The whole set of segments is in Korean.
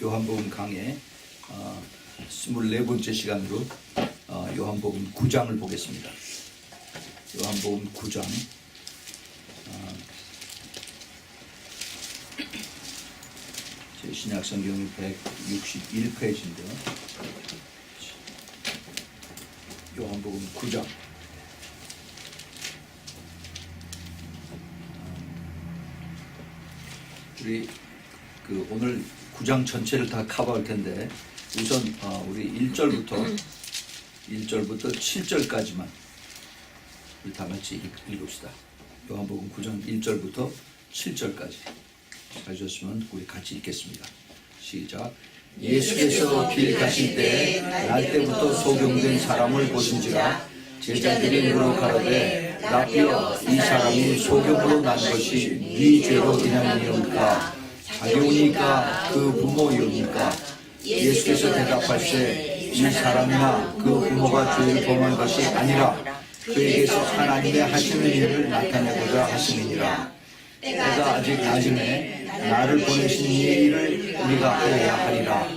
요한복음 강의 24번째 시간으로 요한복음 9장을 보겠습니다. 요한복음 9장 제 신약성경이 161페이지인데요. 요한복음 9장 우리 오늘 9장 전체를 다 커버할 텐데 우선 우리 1절부터 7절까지만 우리 다 같이 읽읍시다. 요한복음 9장 1절부터 7절까지 가셨으면 우리 같이 읽겠습니다. 시작. 예수께서 길 가실 때 날 때부터 소경된 사람을 보신지라 제자들이 물어 가로되 라비여 이 사람이 소경으로 난 것이 네 죄로 인함이니까 자기오니까 그 부모이오니까 예수께서 대답하시되 이 사람이나 그 부모가 죄를 범한 것이 아니라 그에게서 하나님의 하시는 일을 나타내고자 하심이니라. 때가 아직 낮음에 나를 보내신 이의 일을 우리가 해야 하리라.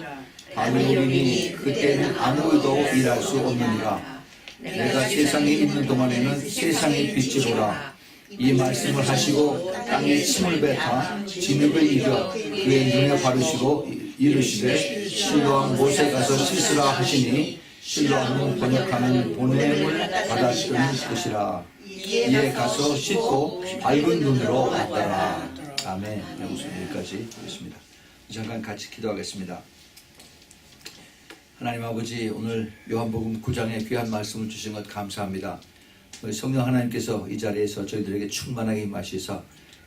밤이 오리니 그때는 아무도 일할 수 없느니라. 내가 세상에 있는 동안에는 세상의 빛이로라. 이 말씀을 하시고 땅에 침을 뱉어 진흙을 이겨 그의 눈에 바르시고 이르시되 실로암 못에 가서 씻으라 하시니 실로암은 번역하는 보냄을 받았던 것이라. 이에 가서 씻고 밝은 눈으로 왔더라. 아멘. 여기까지 보겠습니다. 잠깐 같이 기도하겠습니다. 하나님 아버지, 오늘 요한복음 9장의 귀한 말씀을 주신 것 감사합니다. 우리 성령 하나님께서 이 자리에서 저희들에게 충만하게 임하시사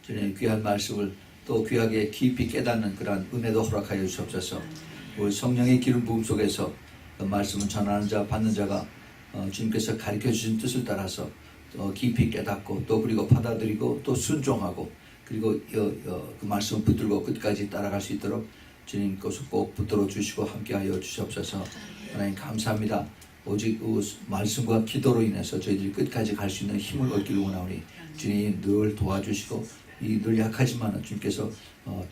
저희의 귀한 말씀을 또 귀하게 깊이 깨닫는 그러한 은혜도 허락하여 주옵소서. 우리 성령의 기름 부음 속에서 그 말씀을 전하는 자 받는 자가 주님께서 가르쳐 주신 뜻을 따라서 깊이 깨닫고 또 그리고 받아들이고 또 순종하고 그리고 그 말씀을 붙들고 끝까지 따라갈 수 있도록 주님 것을 꼭 붙들어 주시고 함께하여 주시옵소서. 하나님 감사합니다. 오직 그 말씀과 기도로 인해서 저희들이 끝까지 갈 수 있는 힘을 얻기를 원하오니 주님 늘 도와주시고 늘 약하지만 주님께서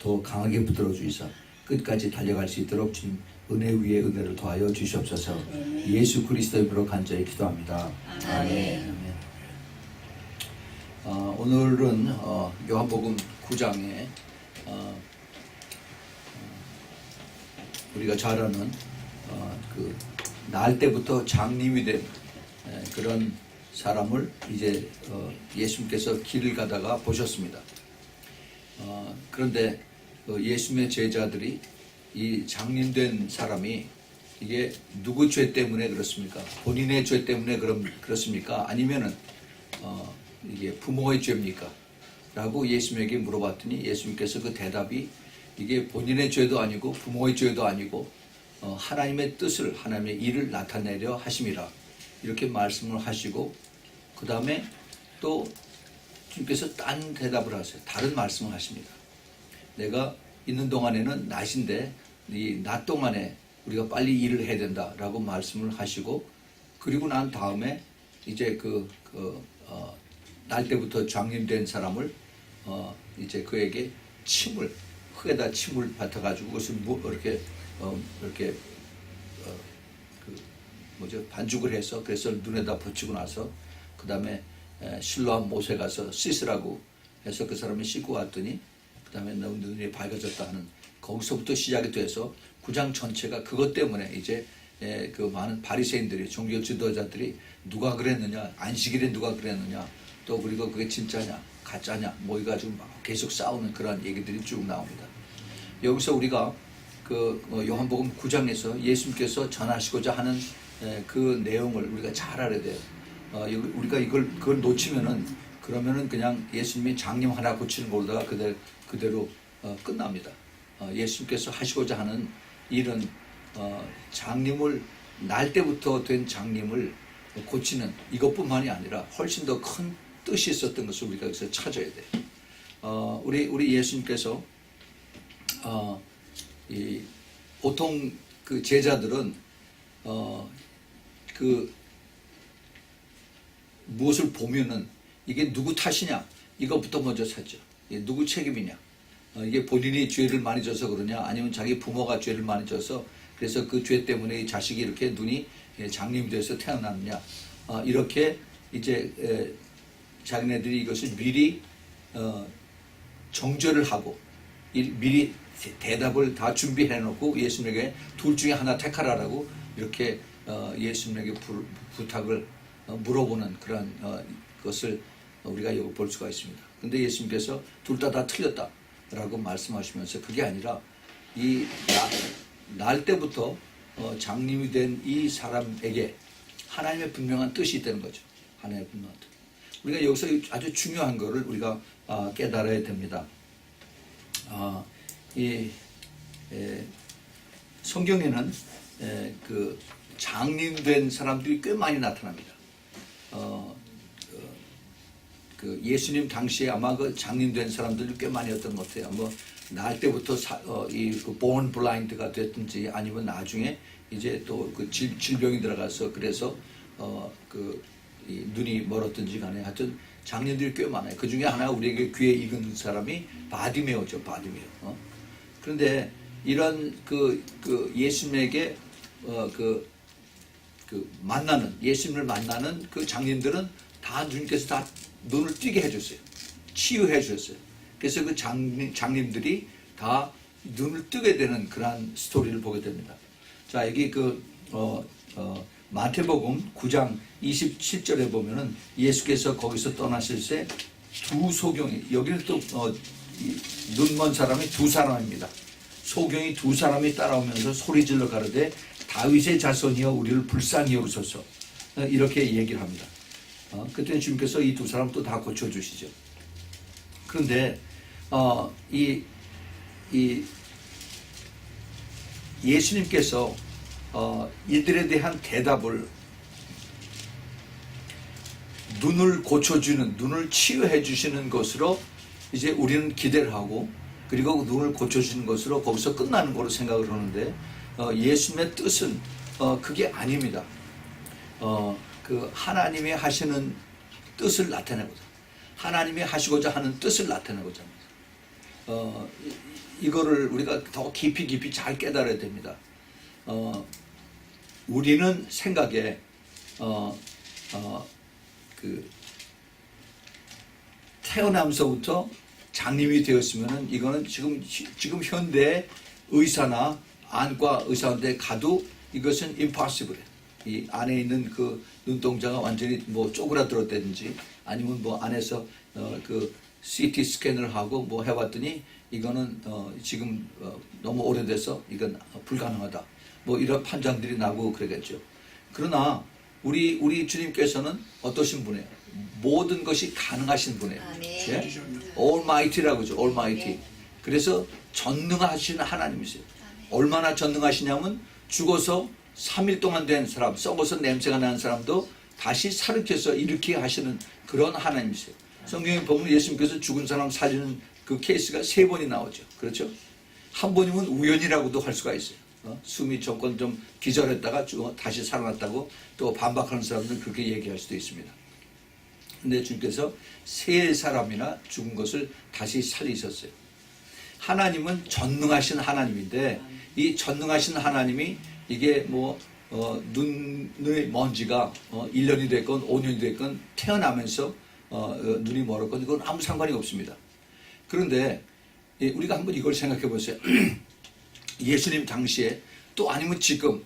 더 강하게 붙들어 주시사 끝까지 달려갈 수 있도록 주님 은혜 위에 은혜를 더하여 주시옵소서. 예수 그리스도의 이름으로 간절히 기도합니다. 아멘. 오늘은 요한복음 9장에 우리가 잘 아는 날 때부터 장님이 된 그런 사람을 이제 예수님께서 길을 가다가 보셨습니다. 그런데 예수님의 제자들이 이 장님된 사람이 이게 누구 죄 때문에 그렇습니까? 본인의 죄 때문에 그렇습니까? 아니면은 이게 부모의 죄입니까? 라고 예수님에게 물어봤더니 예수님께서 그 대답이 이게 본인의 죄도 아니고 부모의 죄도 아니고 하나님의 뜻을 하나님의 일을 나타내려 하심이라 이렇게 말씀을 하시고 그 다음에 또 주님께서 딴 대답을 하세요. 다른 말씀을 하십니다. 내가 있는 동안에는 낮인데 이 낮 동안에 우리가 빨리 일을 해야 된다라고 말씀을 하시고 그리고 난 다음에 이제 날 때부터 장님된 사람을 이제 그에게 흙에다 침을 뱉어가지고 그것을 이렇게 반죽을 해서 그래서 눈에다 붙이고 나서 그 다음에 실로암 못에 가서 씻으라고 해서 그 사람이 씻고 왔더니 그 다음에 눈이 밝아졌다 하는 거기서부터 시작이 돼서 9장 전체가 그것 때문에 이제 그 많은 바리새인들이 종교 지도자들이 누가 그랬느냐 안식일에 누가 그랬느냐 또 그리고 그게 진짜냐 가짜냐 뭐 이가지고 막 계속 싸우는 그런 얘기들이 쭉 나옵니다. 여기서 우리가 요한복음 9장에서 예수님께서 전하시고자 하는 그 내용을 우리가 잘 알아야 돼요. 우리가 그걸 놓치면은 그러면은 그냥 예수님이 장님 하나 고치는 걸로다가 그대로 끝납니다. 예수님께서 하시고자 하는 일은 장님을 날 때부터 된 장님을 고치는 이것뿐만이 아니라 훨씬 더 큰 뜻이 있었던 것을 우리가 여기서 찾아야 돼요. 우리 예수님께서 보통 그 제자들은 무엇을 보면은 이게 누구 탓이냐 이것부터 먼저 찾죠. 누구 책임이냐 이게 본인이 죄를 많이 져서 그러냐, 아니면 자기 부모가 죄를 많이 져서 그래서 그 죄 때문에 이 자식이 이렇게 눈이 장님이 돼서 태어났느냐, 이렇게 이제 자기네들이 이것을 미리 정죄를 하고 미리 대답을 다 준비해 놓고 예수님에게 둘 중에 하나 택하라라고 이렇게 예수님에게 부탁을 물어보는 그런 것을 우리가 여기 볼 수가 있습니다. 근데 예수님께서 둘 다 틀렸다라고 말씀하시면서 그게 아니라 이 날 때부터 장님이 된 이 사람에게 하나님의 분명한 뜻이 있다는 거죠. 하나님의 분명한 뜻. 우리가 여기서 아주 중요한 것을 우리가 깨달아야 됩니다. 성경에는 그 장님된 사람들이 꽤 많이 나타납니다. 그 예수님 당시에 아마 그 장님된 사람들이 꽤 많이었던 것 같아요. 뭐 날 때부터 그 born blind가 됐든지 아니면 나중에 이제 또 그 질병이 들어가서 그래서 그 이 눈이 멀었든지 간에 하여튼 장님들이 꽤 많아요. 그 중에 하나 우리에게 귀에 익은 사람이 바디메오죠, 바디메오. 그런데 이런 그 예수님에게 만나는 예수님을 만나는 그 장님들은 다 주님께서 다 눈을 뜨게 해줬어요. 치유해 주셨어요. 그래서 그 장님들이 다 눈을 뜨게 되는 그러한 스토리를 보게 됩니다. 자, 여기 마태복음 9장 27절에 보면은 예수께서 거기서 떠나실 때 두 소경이, 여기는 또 눈먼 사람이 두 사람입니다. 소경이 두 사람이 따라오면서 소리질러 가르되 다윗의 자손이여 우리를 불쌍히 여기소서, 이렇게 얘기를 합니다. 그때 주님께서 이 두 사람 또 다 고쳐주시죠. 그런데 이 예수님께서 이들에 대한 대답을 눈을 고쳐주는, 눈을 치유해 주시는 것으로 이제 우리는 기대를 하고, 그리고 눈을 고쳐주는 것으로 거기서 끝나는 거로 생각을 하는데, 예수님의 뜻은 그게 아닙니다. 그 하나님이 하시는 뜻을 나타내고자, 하나님이 하시고자 하는 뜻을 나타내고자 합니다. 이거를 우리가 더 깊이 잘 깨달아야 됩니다. 우리는 생각에 태어나면서부터 장님이 되었으면은 이거는 지금 현대 의사나 안과 의사한테 가도 이것은 impossible. 이 안에 있는 그 눈동자가 완전히 뭐 쪼그라들었다든지 아니면 뭐 안에서 그 CT 스캔을 하고 뭐 해봤더니 이거는 지금 너무 오래돼서 이건 불가능하다. 뭐 이런 판정들이 나고 그러겠죠. 그러나 우리 주님께서는 어떠신 분이에요? 모든 것이 가능하신 분이에요. 예? Almighty라고 하죠. Almighty. 그래서 전능하신 하나님이세요. 얼마나 전능하시냐면 죽어서 3일 동안 된 사람, 썩어서 냄새가 나는 사람도 다시 살으켜서 일으키게 하시는 그런 하나님이세요. 성경에 보면 예수님께서 죽은 사람 살리는 그 케이스가 3번이 나오죠. 그렇죠? 한 번이면 우연이라고도 할 수가 있어요. 숨이 조금 좀 기절했다가 다시 살아났다고 또 반박하는 사람들은 그렇게 얘기할 수도 있습니다. 근데 주님께서 3사람이나 죽은 것을 다시 살리셨어요. 하나님은 전능하신 하나님인데 이 전능하신 하나님이 이게 뭐 눈의 먼지가 1년이 됐건 5년이 됐건 태어나면서 눈이 멀었건 이건 아무 상관이 없습니다. 그런데 우리가 한번 이걸 생각해 보세요. 예수님 당시에 또 아니면 지금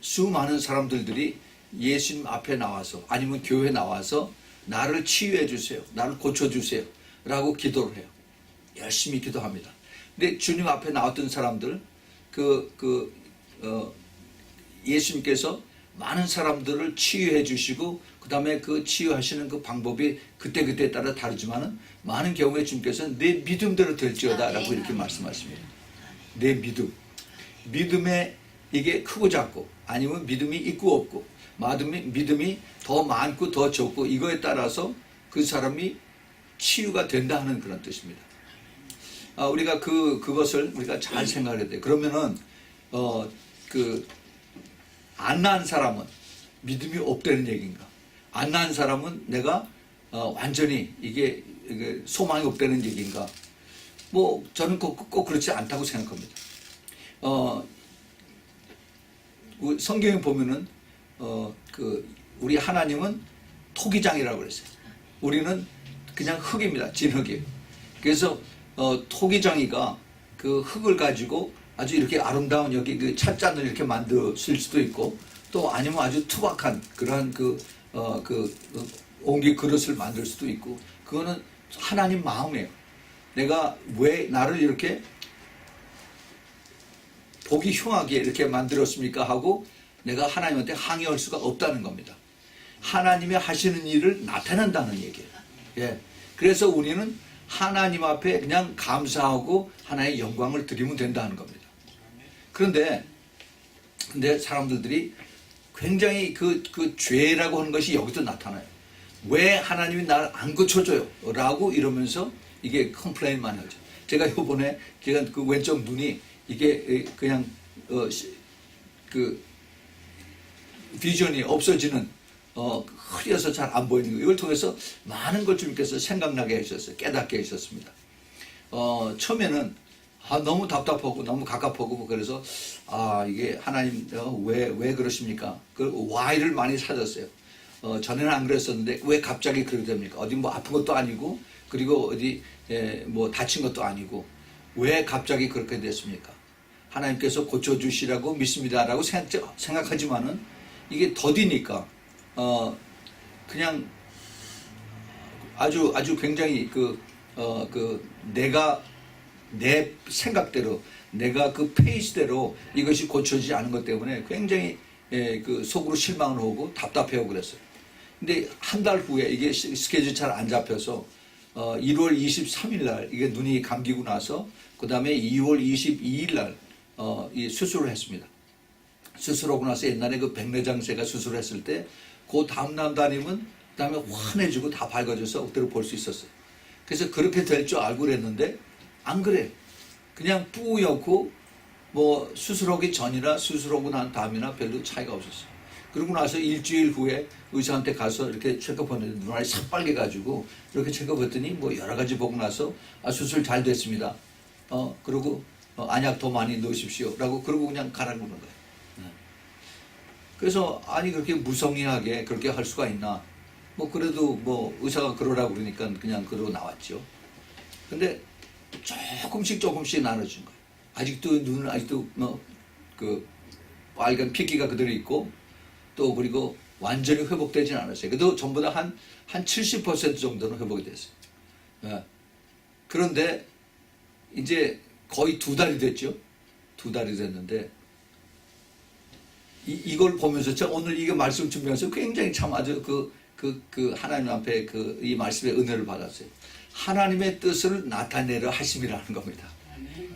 수많은 사람들이 예수님 앞에 나와서 아니면 교회에 나와서 나를 치유해 주세요, 나를 고쳐 주세요 라고 기도를 해요. 열심히 기도합니다. 근데 주님 앞에 나왔던 사람들 예수님께서 많은 사람들을 치유해 주시고 그 다음에 그 치유하시는 그 방법이 그때그때에 따라 다르지만은 많은 경우에 주님께서 내 믿음대로 될지어다 라고 이렇게 말씀하십니다. 내 믿음에 이게 크고 작고 아니면 믿음이 있고 없고 믿음이 더 많고 더 적고 이거에 따라서 그 사람이 치유가 된다 하는 그런 뜻입니다. 우리가 그것을 우리가 잘 생각해야 돼요. 그러면은 안 낳은 사람은 믿음이 없다는 얘기인가? 안 낳은 사람은 내가 완전히 이게 소망이 없다는 얘기인가? 뭐 저는 꼭 그렇지 않다고 생각합니다. 성경에 보면은 우리 하나님은 토기장이라고 그랬어요. 우리는 그냥 흙입니다. 진흙이에요. 그래서 토기장이가 그 흙을 가지고 아주 이렇게 아름다운 여기 그 찻잔을 이렇게 만드실 수도 있고, 또 아니면 아주 투박한 그러한 옹기 그릇을 만들 수도 있고, 그거는 하나님 마음이에요. 내가 왜 나를 이렇게 보기 흉하게 이렇게 만들었습니까 하고 내가 하나님한테 항의할 수가 없다는 겁니다. 하나님이 하시는 일을 나타낸다는 얘기예요. 예. 그래서 우리는 하나님 앞에 그냥 감사하고 하나의 영광을 드리면 된다는 겁니다. 근데 사람들이 굉장히 그 죄라고 하는 것이 여기도 나타나요. 왜 하나님이 나를 안 고쳐줘요? 라고 이러면서 이게 컴플레인 많이 하죠. 제가 요번에 제가 그 왼쪽 눈이 이게 그냥 그 비전이 없어지는 흐려서 잘 안 보이는 거, 이걸 통해서 많은 걸 주님께서 생각나게 하셨어요. 깨닫게 하셨습니다. 처음에는 너무 답답하고 너무 갑갑하고 그래서 이게 하나님 왜 그러십니까? 그 why를 많이 찾았어요. 전에는 안 그랬었는데 왜 갑자기 그렇게 됩니까? 어디 뭐 아픈 것도 아니고, 그리고 어디 뭐 다친 것도 아니고 왜 갑자기 그렇게 됐습니까? 하나님께서 고쳐주시라고 믿습니다라고 생각하지만은 이게 더디니까 그냥 아주 굉장히 내가 내 생각대로, 내가 그 페이스대로 이것이 고쳐지지 않은 것 때문에 굉장히 속으로 실망을 하고 답답해하고 그랬어요. 근데 한 달 후에 이게 스케줄이 잘 안 잡혀서 1월 23일 날 이게 눈이 감기고 나서 그 다음에 2월 22일 날 이 수술을 했습니다. 수술하고 나서 옛날에 그 백내장세가 수술했을 때 그 다음날 다니면 그 다음에 환해지고 다 밝아져서 그대로 볼 수 있었어요. 그래서 그렇게 될 줄 알고 그랬는데 안 그래. 그냥 뿌옇고 뭐 수술하기 전이나 수술하고 난 다음이나 별로 차이가 없었어요. 그러고 나서 일주일 후에 의사한테 가서 이렇게 체크했는데 눈알이 새빨개가지고 이렇게 체크했더니 뭐 여러 가지 보고 나서 수술 잘 됐습니다. 그리고 안약 더 많이 넣으십시오. 라고 그러고 그냥 가라는 거예요. 그래서 아니 그렇게 무성의하게 그렇게 할 수가 있나. 뭐 그래도 뭐 의사가 그러라고 그러니까 그냥 그러고 나왔죠. 근데 조금씩 나눠진 거예요. 아직도 눈은 아직도 그 빨간 핏기가 그대로 있고, 또 그리고 완전히 회복되지는 않았어요. 그래도 전부 다 한 70% 정도는 회복이 됐어요. 예. 그런데 이제 거의 2달이 됐죠. 2달이 됐는데 이걸 보면서 제가 오늘 이게 말씀 준비하면서 굉장히 참 아주 하나님 앞에 이 말씀의 은혜를 받았어요. 하나님의 뜻을 나타내려 하심이라는 겁니다.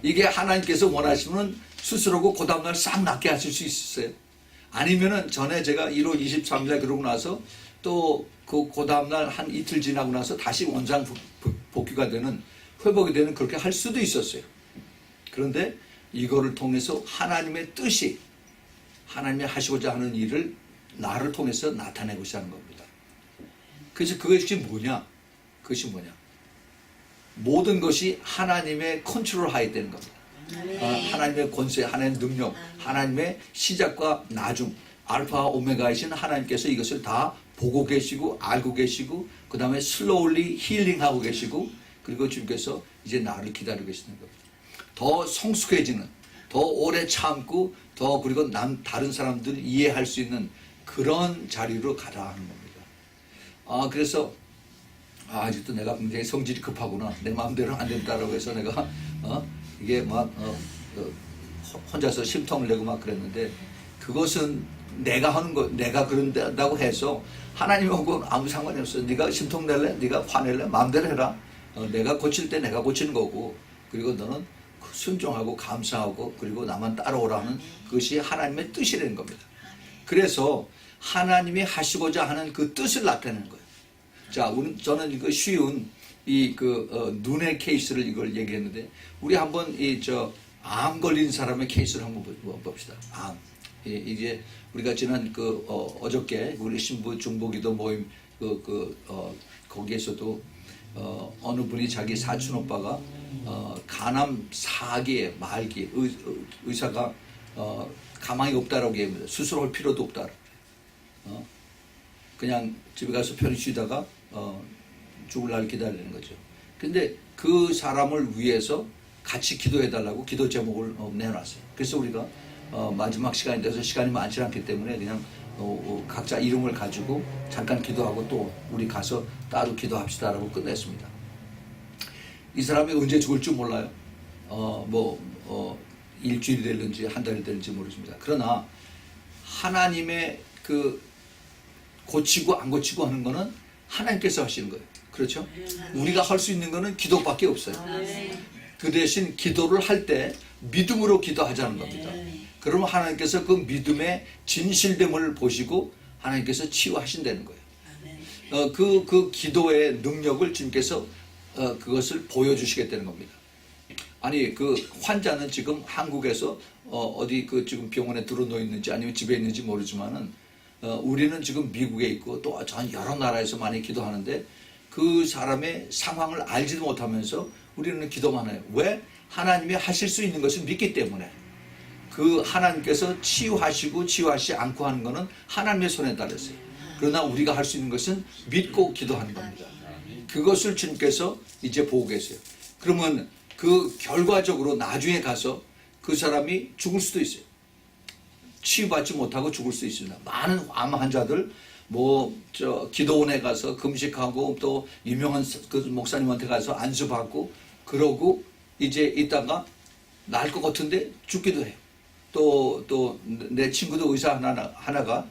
이게 하나님께서 원하시면 수술하고 그 다음날 싹 낫게 하실 수 있었어요. 아니면은 전에 제가 1월 23일에 그러고 나서 또 그 다음날 한 이틀 지나고 나서 다시 원상 복귀가 되는, 회복이 되는, 그렇게 할 수도 있었어요. 그런데 이거를 통해서 하나님의 뜻이, 하나님이 하시고자 하는 일을 나를 통해서 나타내고자 하는 겁니다. 그래서 그것이 뭐냐? 모든 것이 하나님의 컨트롤 하에 되는 겁니다. 하나님의 권세, 하나님의 능력, 하나님의 시작과 나중, 알파와 오메가이신 하나님께서 이것을 다 보고 계시고 알고 계시고, 그 다음에 슬로울리 힐링하고 계시고, 그리고 주님께서 이제 나를 기다리고 계시는 겁니다. 더 성숙해지는, 더 오래 참고, 더 그리고 다른 사람들을 이해할 수 있는 그런 자리로 가라 하는 겁니다. 그래서 아직도 내가 굉장히 성질이 급하구나, 내 마음대로 안 된다라고 해서 내가 이게 막 혼자서 심통을 내고 막 그랬는데, 그것은 내가 하는 거, 내가 그런다고 해서 하나님하고 아무 상관이 없어. 네가 심통 낼래, 네가 화낼래, 마음대로 해라. 내가 고칠 때 내가 고치는 거고, 그리고 너는 순종하고 감사하고 그리고 나만 따라오라는 그것이 하나님의 뜻이라는 겁니다. 그래서 하나님이 하시고자 하는 그 뜻을 나타내는 거예요. 자, 저는 이거 쉬운 눈의 케이스를 이걸 얘기했는데, 우리 한번 암 걸린 사람의 케이스를 한번 봅시다. 암. 이제 우리가 지난 어저께 우리 신부 중보기도 모임 거기에서도 어느 분이 자기 사촌 오빠가 간암 4기에 말기 의사가 가망이 없다라고 얘기합니다. 수술할 필요도 없다. 그냥 집에 가서 편히 쉬다가 죽을 날 기다리는 거죠. 근데 그 사람을 위해서 같이 기도해달라고 기도 제목을 내놨어요. 그래서 우리가 마지막 시간이 돼서 시간이 많지 않기 때문에 그냥 각자 이름을 가지고 잠깐 기도하고 또 우리 가서 따로 기도합시다라고 끝냈습니다. 이 사람이 언제 죽을 줄 몰라요. 일주일이 될는지 한 달이 될는지 모르겠습니다. 그러나 하나님의 그 고치고 안 고치고 하는 거는 하나님께서 하시는 거예요. 그렇죠? 우리가 할 수 있는 거는 기도밖에 없어요. 그 대신 기도를 할 때 믿음으로 기도하자는 겁니다. 그러면 하나님께서 그 믿음의 진실됨을 보시고 하나님께서 치유하신다는 거예요. 그 기도의 능력을 주님께서 그것을 보여주시겠다는 겁니다. 아니 그 환자는 지금 한국에서 어디 그 지금 병원에 들어놓여 있는지 아니면 집에 있는지 모르지만은 우리는 지금 미국에 있고 또 전 여러 나라에서 많이 기도하는데 그 사람의 상황을 알지도 못하면서 우리는 기도만 해요. 왜? 하나님이 하실 수 있는 것을 믿기 때문에. 그 하나님께서 치유하시고 치유하시지 않고 하는 것은 하나님의 손에 달렸어요. 그러나 우리가 할 수 있는 것은 믿고 기도하는 겁니다. 그것을 주님께서 이제 보고 계세요. 그러면 그 결과적으로 나중에 가서 그 사람이 죽을 수도 있어요. 치유받지 못하고 죽을 수 있습니다. 많은 암 환자들 기도원에 가서 금식하고 또 유명한 그 목사님한테 가서 안수받고 그러고 이제 있다가 날 것 같은데 죽기도 해요. 또 내 친구도 의사 하나가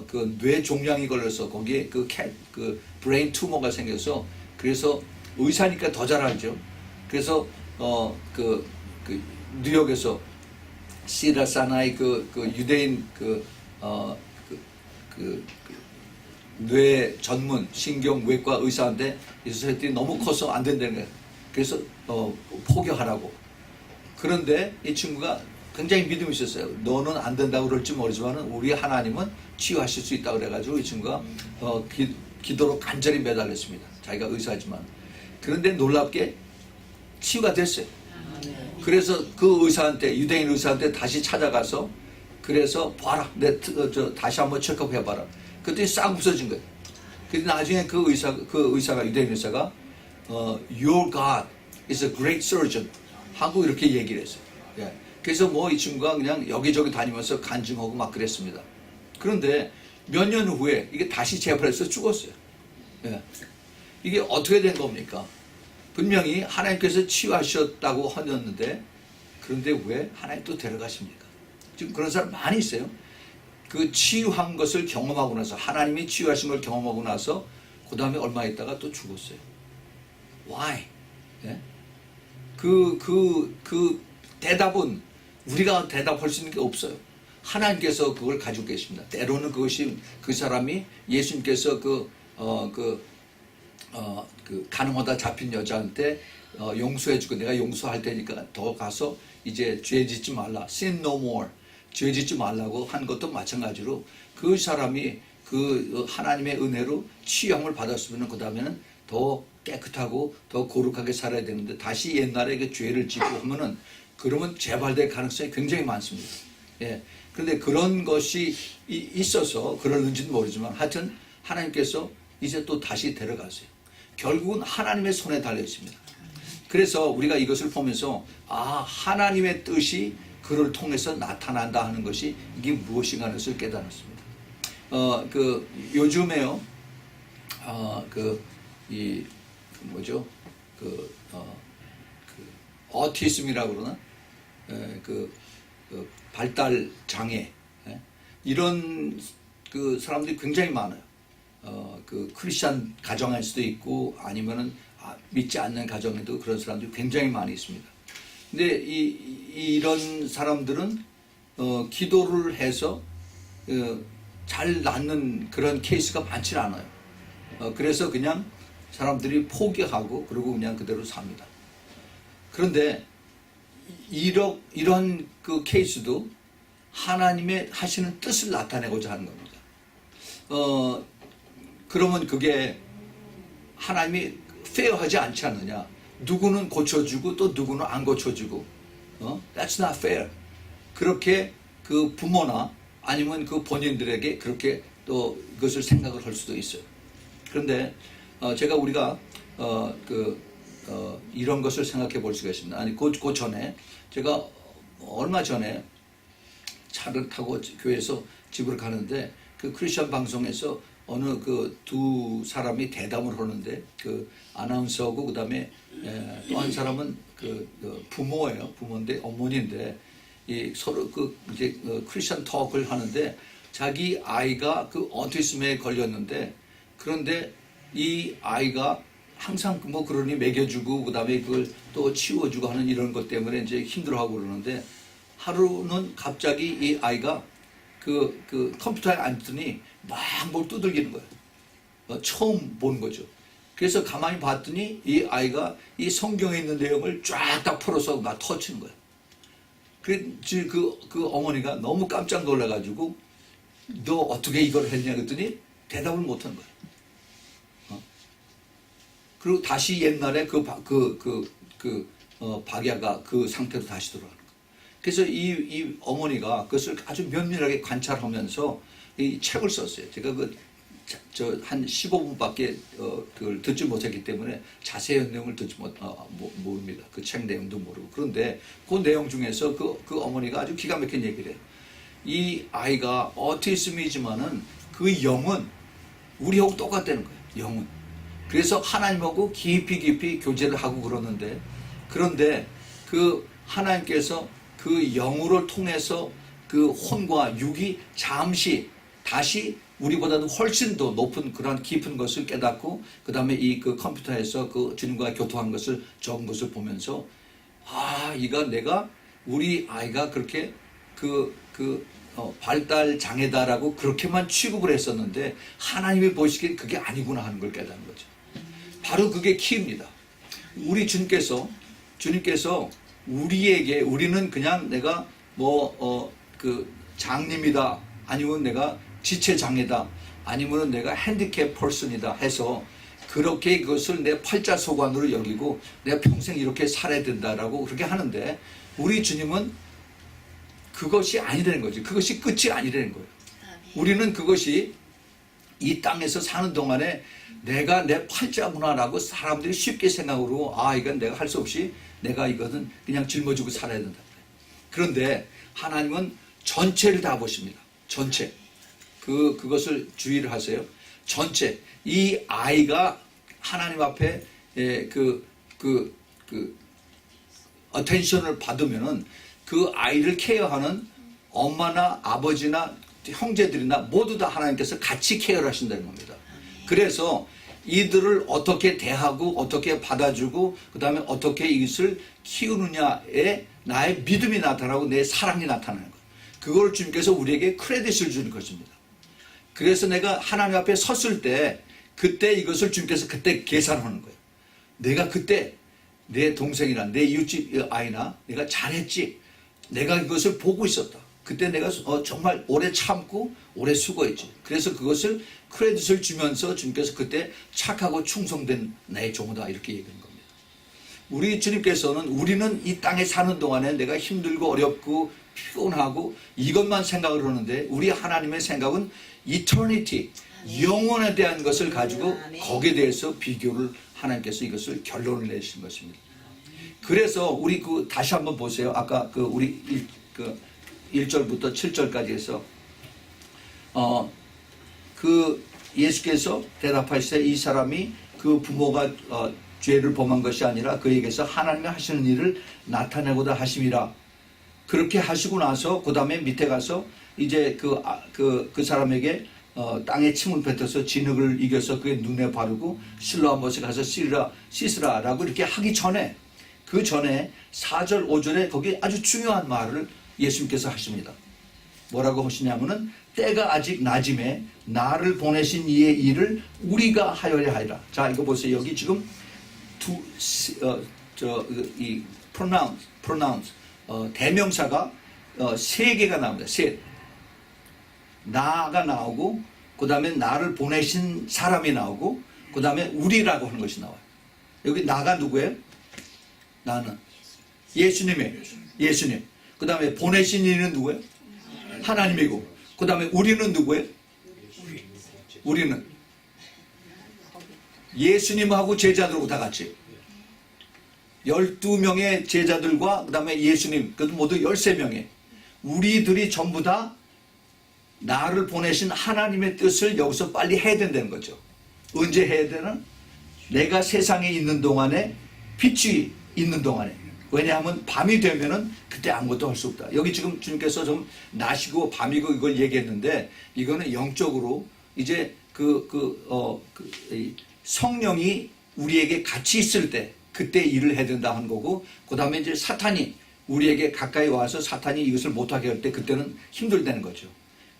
그 뇌 종양이 걸려서 거기에 그 브레인 투머가 생겨서 그래서 의사니까 더 잘 알죠. 그래서 그 뉴욕에서 시라사나이 그 유대인 뇌 전문 신경외과 의사한테 있어서 했더니 너무 커서 안 된다는 거예요. 그래서 포기하라고. 그런데 이 친구가 굉장히 믿음이 있었어요. 너는 안 된다고 그럴지 모르지만 우리 하나님은 치유하실 수 있다고 그래가지고 이 친구가 기도로 간절히 매달렸습니다. 자기가 의사지만. 그런데 놀랍게 치유가 됐어요. 그래서 그 의사한테 유대인 의사한테 다시 찾아가서 그래서 봐라 다시 한번 체크업 해봐라. 그때 싹 부서진 거예요. 근데 나중에 그 의사가 유대인 의사가 Your God is a great surgeon 하고 이렇게 얘기를 했어요. 예. 그래서 이 친구가 그냥 여기저기 다니면서 간증하고 막 그랬습니다. 그런데 몇 년 후에 이게 다시 재발해서 죽었어요. 예. 이게 어떻게 된 겁니까? 분명히 하나님께서 치유하셨다고 하셨는데 그런데 왜 하나님 또 데려가십니까? 지금 그런 사람 많이 있어요. 그 치유한 것을 경험하고 나서 하나님이 치유하신 걸 경험하고 나서 그 다음에 얼마 있다가 또 죽었어요. Why? 예? 그 대답은 우리가 대답할 수 있는 게 없어요. 하나님께서 그걸 가지고 계십니다. 때로는 그것이 그 사람이 예수님께서 가늠하다 잡힌 여자한테 용서해주고 내가 용서할 테니까 더 가서 이제 죄 짓지 말라. Sin no more. 죄 짓지 말라고 한 것도 마찬가지로 그 사람이 그 하나님의 은혜로 치유함을 받았으면 그 다음에는 더 깨끗하고 더 거룩하게 살아야 되는데 다시 옛날에 그 죄를 짓고 하면은 그러면 재발될 가능성이 굉장히 많습니다. 예. 그런데 그런 것이 있어서 그러는지는 모르지만 하여튼 하나님께서 이제 또 다시 데려가세요. 결국은 하나님의 손에 달려 있습니다. 그래서 우리가 이것을 보면서 하나님의 뜻이 그를 통해서 나타난다 하는 것이 이게 무엇인가 하는 것을 깨달았습니다. 요즘에요, 어티즘이라고 그러나? 발달 장애, 이런 사람들이 굉장히 많아요. 크리스찬 가정일 수도 있고 아니면은 믿지 않는 가정에도 그런 사람들이 굉장히 많이 있습니다. 근데 이런 사람들은 기도를 해서 잘 낫는 그런 케이스가 많지 않아요. 그래서 그냥 사람들이 포기하고 그러고 그냥 그대로 삽니다. 그런데 이런 그 케이스도 하나님의 하시는 뜻을 나타내고자 하는 겁니다. 그러면 그게 하나님이 페어하지 않지 않느냐. 누구는 고쳐주고 또 누구는 안 고쳐주고. That's not fair. 그렇게 그 부모나 아니면 그 본인들에게 그렇게 또 그것을 생각을 할 수도 있어요. 그런데 제가 우리가 이런 것을 생각해 볼 수가 있습니다. 아니 그 전에 제가 얼마 전에 차를 타고 교회에서 집으로 가는데 그 크리스천 방송에서 어느 그 두 사람이 대담을 하는데 그 아나운서하고 그다음에 또 한 사람은 그 부모예요. 부모인데 어머니인데 이 서로 그 이제 크리스천 토크를 하는데 자기 아이가 그 오티즘에 걸렸는데 그런데 이 아이가 항상 뭐 그러니 먹여주고 그다음에 그걸 또 치워주고 하는 이런 것 때문에 이제 힘들어하고 그러는데 하루는 갑자기 이 아이가 그 컴퓨터에 앉더니 막 뭘 두들기는 거예요. 처음 보는 거죠. 그래서 가만히 봤더니 이 아이가 이 성경에 있는 내용을 쫙 다 풀어서 막 터치는 거예요. 그 어머니가 너무 깜짝 놀라가지고 너 어떻게 이걸 했냐 그랬더니 대답을 못 하는 거예요. 그리고 다시 옛날에 박야가 그 상태로 다시 돌아가는 거예요. 그래서 이 어머니가 그것을 아주 면밀하게 관찰하면서 이 책을 썼어요. 제가 한 15분밖에 그걸 듣지 못했기 때문에 자세한 내용을 모릅니다. 그 책 내용도 모르고. 그런데 그 내용 중에서 그 어머니가 아주 기가 막힌 얘기를 해요. 이 아이가 오티즘이지만은 그 영은 우리하고 똑같다는 거예요. 영은. 그래서 하나님하고 깊이 교제를 하고 그런데 그 하나님께서 그 영으로 통해서 그 혼과 육이 잠시 다시 우리보다도 훨씬 더 높은 그런 깊은 것을 깨닫고 그 다음에 그 컴퓨터에서 그 주님과 교통한 것을 적은 것을 보면서 이거 내가 우리 아이가 그렇게 발달 장애다라고 그렇게만 취급을 했었는데 하나님이 보시기엔 그게 아니구나 하는 걸 깨닫는 거죠. 바로 그게 키입니다. 우리 주님께서 우리에게 우리는 그냥 내가 장님이다 아니면 내가 지체 장애다 아니면 내가 핸디캡 퍼슨이다 해서 그렇게 그것을 내 팔자소관으로 여기고 내가 평생 이렇게 살아야 된다라고 그렇게 하는데 우리 주님은 그것이 아니라는 거지. 그것이 끝이 아니라는 거예요. 우리는 그것이 이 땅에서 사는 동안에 내가 내 팔자구나라고 사람들이 쉽게 생각으로 이건 내가 할 수 없이 내가 이것은 그냥 짊어지고 살아야 된다. 그런데 하나님은 전체를 다 보십니다. 전체. 그것을 주의를 하세요. 전체. 이 아이가 하나님 앞에 어텐션을 받으면은 그 아이를 케어하는 엄마나 아버지나 형제들이나 모두 다 하나님께서 같이 케어를 하신다는 겁니다. 그래서 이들을 어떻게 대하고 어떻게 받아주고 그 다음에 어떻게 이것을 키우느냐에 나의 믿음이 나타나고 내 사랑이 나타나는 거예요. 그걸 주님께서 우리에게 크레딧을 주는 것입니다. 그래서 내가 하나님 앞에 섰을 때 그때 이것을 주님께서 그때 계산하는 거예요. 내가 그때 내 동생이나 내 이웃집 아이나 내가 잘했지. 내가 이것을 보고 있었다. 그때 내가 정말 오래 참고 오래 수고했지. 그래서 그것을 크레딧을 주면서 주님께서 그때 착하고 충성된 나의 종이다 이렇게 얘기하는 겁니다. 우리 주님께서는 우리는 이 땅에 사는 동안에 내가 힘들고 어렵고 피곤하고 이것만 생각을 하는데 우리 하나님의 생각은 이터니티, 영원에 대한 것을 가지고 거기에 대해서 비교를 하나님께서 이것을 결론을 내신 것입니다. 그래서 우리 다시 한번 보세요. 아까 우리 1절부터 7절까지 해서 예수께서 대답하시되 이 사람이 그 부모가 죄를 범한 것이 아니라 그에게서 하나님이 하시는 일을 나타내고자 하심이라. 그렇게 하시고 나서 그 다음에 밑에 가서 이제 그 사람에게 땅에 침을 뱉어서 진흙을 이겨서 그의 눈에 바르고 실로 한 번씩 가서 씻으라라고 이렇게 하기 전에 그 전에 4절 5절에 거기 아주 중요한 말을 예수님께서 하십니다. 뭐라고 하시냐면은 때가 아직 낮음에 나를 보내신 이의 일을 우리가 하여야 하리라. 자 이거 보세요. 여기 지금 이 pronounce 대명사가 3개가 나옵니다. 셋. 나가 나오고 그 다음에 나를 보내신 사람이 나오고 그 다음에 우리라고 하는 것이 나와요. 여기 나가 누구예요? 나는 예수님이에요. 예수님. 그 다음에 보내신 이는 누구예요? 하나님이고. 그 다음에 우리는 누구예요? 우리는 예수님하고 제자들하고 다 같이 12명의 제자들과 그 다음에 예수님, 그것도 모두 13명의 우리들이 전부 다 나를 보내신 하나님의 뜻을 여기서 빨리 해야 된다는 거죠. 언제 해야 되나? 내가 세상에 있는 동안에, 빛이 있는 동안에. 왜냐하면 밤이 되면은 그때 아무것도 할 수 없다. 여기 지금 주님께서 좀 낮이고 밤이고 이걸 얘기했는데, 이거는 영적으로 이제 성령이 우리에게 같이 있을 때 그때 일을 해야 된다 하는 거고, 그 다음에 이제 사탄이 우리에게 가까이 와서 사탄이 이것을 못하게 할 때 그때는 힘들다는 거죠.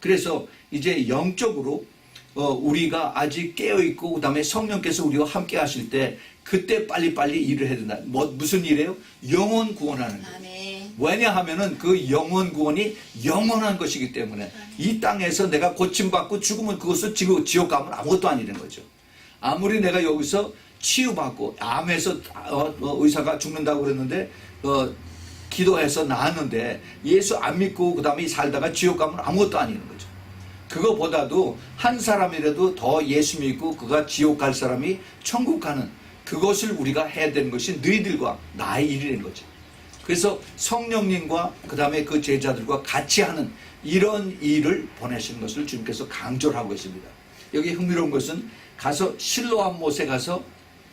그래서 이제 영적으로 우리가 아직 깨어있고 그 다음에 성령께서 우리와 함께 하실 때 그때 빨리빨리 일을 해야 된다. 무슨 일이에요? 영혼 구원하는 거예요. 아멘. 왜냐하면은 그 영혼 구원이 영원한 것이기 때문에 이 땅에서 내가 고침받고 죽으면 그것을 지옥 가면 아무것도 아니는 거죠. 아무리 내가 여기서 치유받고 암에서 의사가 죽는다고 그랬는데 기도해서 나았는데 예수 안 믿고 그 다음에 살다가 지옥 가면 아무것도 아니는 거죠. 그거보다도 한 사람이라도 더 예수 믿고 그가 지옥 갈 사람이 천국 가는 그것을 우리가 해야 되는 것이 너희들과 나의 일이라는 거죠. 그래서 성령님과 그 다음에 그 제자들과 같이 하는 이런 일을 보내시는 것을 주님께서 강조를 하고 있습니다. 여기 흥미로운 것은 가서 실로암 못에 가서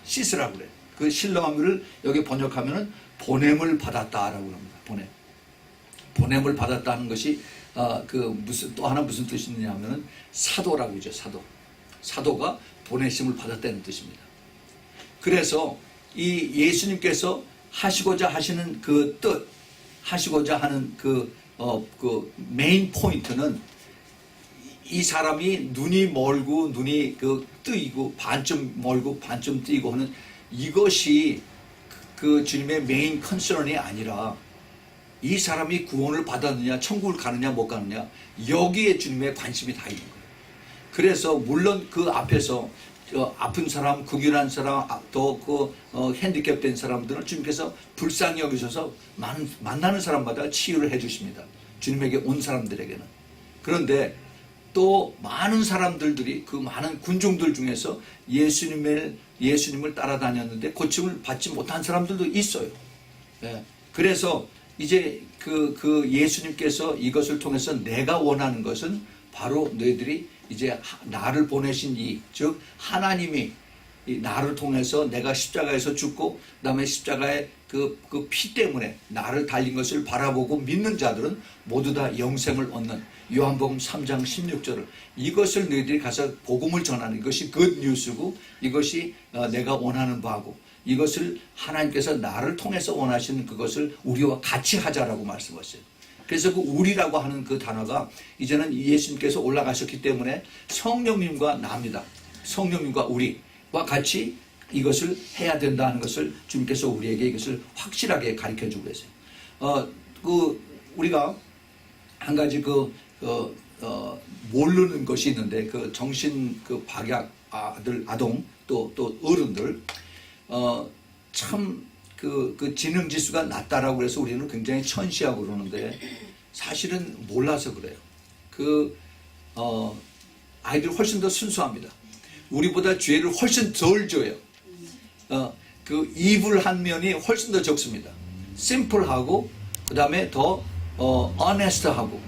씻으라고 그래요. 그 실로암을 여기 번역하면은 보냄을 받았다라고 합니다. 보냄을 받았다는 것이 또 하나 무슨 뜻이 있느냐면은 사도라고 하죠. 사도가 보내심을 받았다는 뜻입니다. 그래서 이 예수님께서 하시고자 하시는 그 뜻, 하시고자 하는 그 메인 포인트는 이 사람이 눈이 멀고 눈이 뜨이고 반쯤 멀고 반쯤 뜨이고 하는 이것이 그 주님의 메인 컨서런이 아니라 이 사람이 구원을 받았느냐 천국을 가느냐 못 가느냐 여기에 주님의 관심이 다 있는 거예요. 그래서 물론 그 앞에서 아픈 사람, 극인한 사람, 또 핸디캡된 사람들은 주님께서 불쌍히 여기셔서 만나는 사람마다 치유를 해 주십니다. 주님에게 온 사람들에게는. 그런데 또 많은 사람들이 그 많은 군중들 중에서 예수님을 따라다녔는데 고침을 받지 못한 사람들도 있어요. 예. 그래서 이제 그 예수님께서 이것을 통해서 내가 원하는 것은 바로 너희들이 이제 나를 보내신 즉 하나님이 나를 통해서 내가 십자가에서 죽고 그다음에 십자가의 그 피 때문에 나를 달린 것을 바라보고 믿는 자들은 모두 다 영생을 얻는 요한복음 3장 16절을 이것을 너희들이 가서 복음을 전하는 이것이 굿뉴스고 이것이 내가 원하는 바고 이것을 하나님께서 나를 통해서 원하시는 그것을 우리와 같이 하자라고 말씀하셨어요. 그래서 그 우리라고 하는 그 단어가 이제는 예수님께서 올라가셨기 때문에 성령님과 나입니다. 성령님과 우리와 같이 이것을 해야 된다는 것을 주님께서 우리에게 이것을 확실하게 가르쳐 주고 계세요. 우리가 한 가지 모르는 것이 있는데 정신 박약 아동 또 어른들 참 지능 지수가 낮다라고 해서 우리는 굉장히 천시하고 그러는데 사실은 몰라서 그래요. 아이들 훨씬 더 순수합니다. 우리보다 죄를 훨씬 덜 져요. 이불한 면이 훨씬 더 적습니다. 심플하고 그 다음에 더 honest하고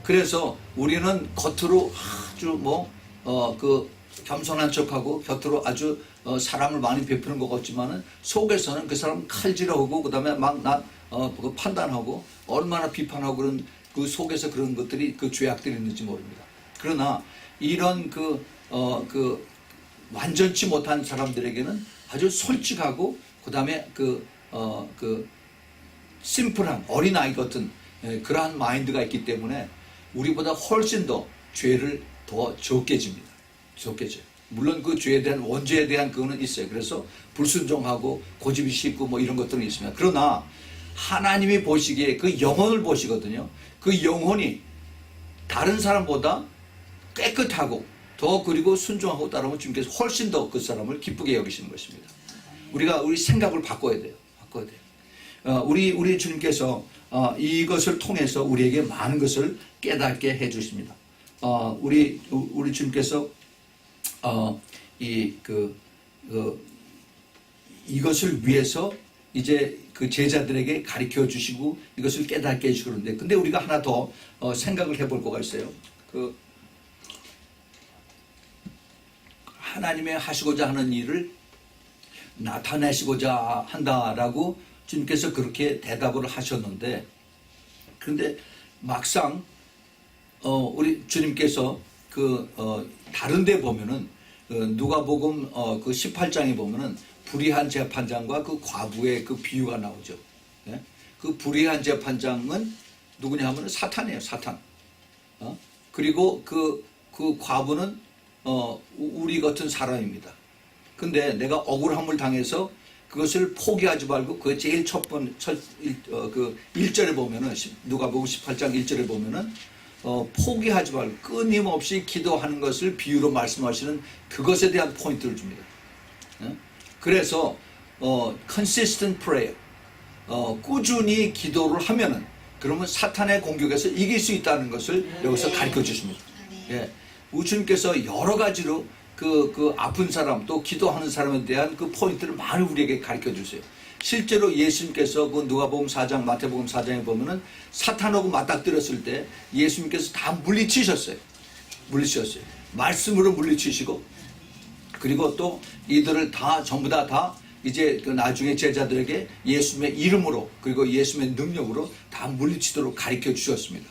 그래서 우리는 겉으로 아주 겸손한 척하고 겉으로 아주 사람을 많이 베푸는 것 같지만은 속에서는 그 사람 칼질하고 그 다음에 판단하고 얼마나 비판하고 그런 그 속에서 그런 것들이 그 죄악들이 있는지 모릅니다. 그러나 이런 완전치 못한 사람들에게는 아주 솔직하고 그 다음에 심플한 어린아이 같은 그러한 마인드가 있기 때문에 우리보다 훨씬 더 죄를 더 적게 집니다. 적게 져요. 물론 그 죄에 대한 원죄에 대한 그거는 있어요. 그래서 불순종하고 고집이 쉽고 이런 것들은 있습니다. 그러나 하나님이 보시기에 그 영혼을 보시거든요. 그 영혼이 다른 사람보다 깨끗하고 더 그리고 순종하고 따르면 주님께서 훨씬 더 그 사람을 기쁘게 여기시는 것입니다. 우리 생각을 바꿔야 돼요. 바꿔야 돼요. 우리 주님께서 이것을 통해서 우리에게 많은 것을 깨닫게 해 주십니다. 우리 주님께서 이것을 위해서 이제 그 제자들에게 가르쳐 주시고 이것을 깨닫게 해주시고 그러는데, 근데 우리가 하나 더 생각을 해볼 거가 있어요. 하나님의 하시고자 하는 일을 나타내시고자 한다라고 주님께서 그렇게 대답을 하셨는데, 그런데 막상 우리 주님께서 다른 데 보면은 누가복음 18장에 보면은 불의한 재판장과 그 과부의 그 비유가 나오죠. 예? 그 불의한 재판장은 누구냐 하면은 사탄이에요, 사탄. 그리고 그 과부는 우리 같은 사람입니다. 근데 내가 억울함을 당해서 그것을 포기하지 말고 그 제일 첫 1절에 보면은 누가복음 18장 1절에 보면은 포기하지 말고 끊임없이 기도하는 것을 비유로 말씀하시는 그것에 대한 포인트를 줍니다. 그래서 consistent prayer, 꾸준히 기도를 하면은 그러면 사탄의 공격에서 이길 수 있다는 것을 여기서 가르쳐 주십니다. 예. 우주님께서 여러 가지로 그 아픈 사람 또 기도하는 사람에 대한 그 포인트를 많이 우리에게 가르쳐 주세요. 실제로 예수님께서 그 누가복음 4장, 마태복음 4장에 보면은 사탄하고 맞닥뜨렸을 때 예수님께서 다 물리치셨어요. 물리치셨어요. 말씀으로 물리치시고, 그리고 또 이들을 다 전부 다 이제 그 나중에 제자들에게 예수님의 이름으로 그리고 예수님의 능력으로 다 물리치도록 가르쳐 주셨습니다.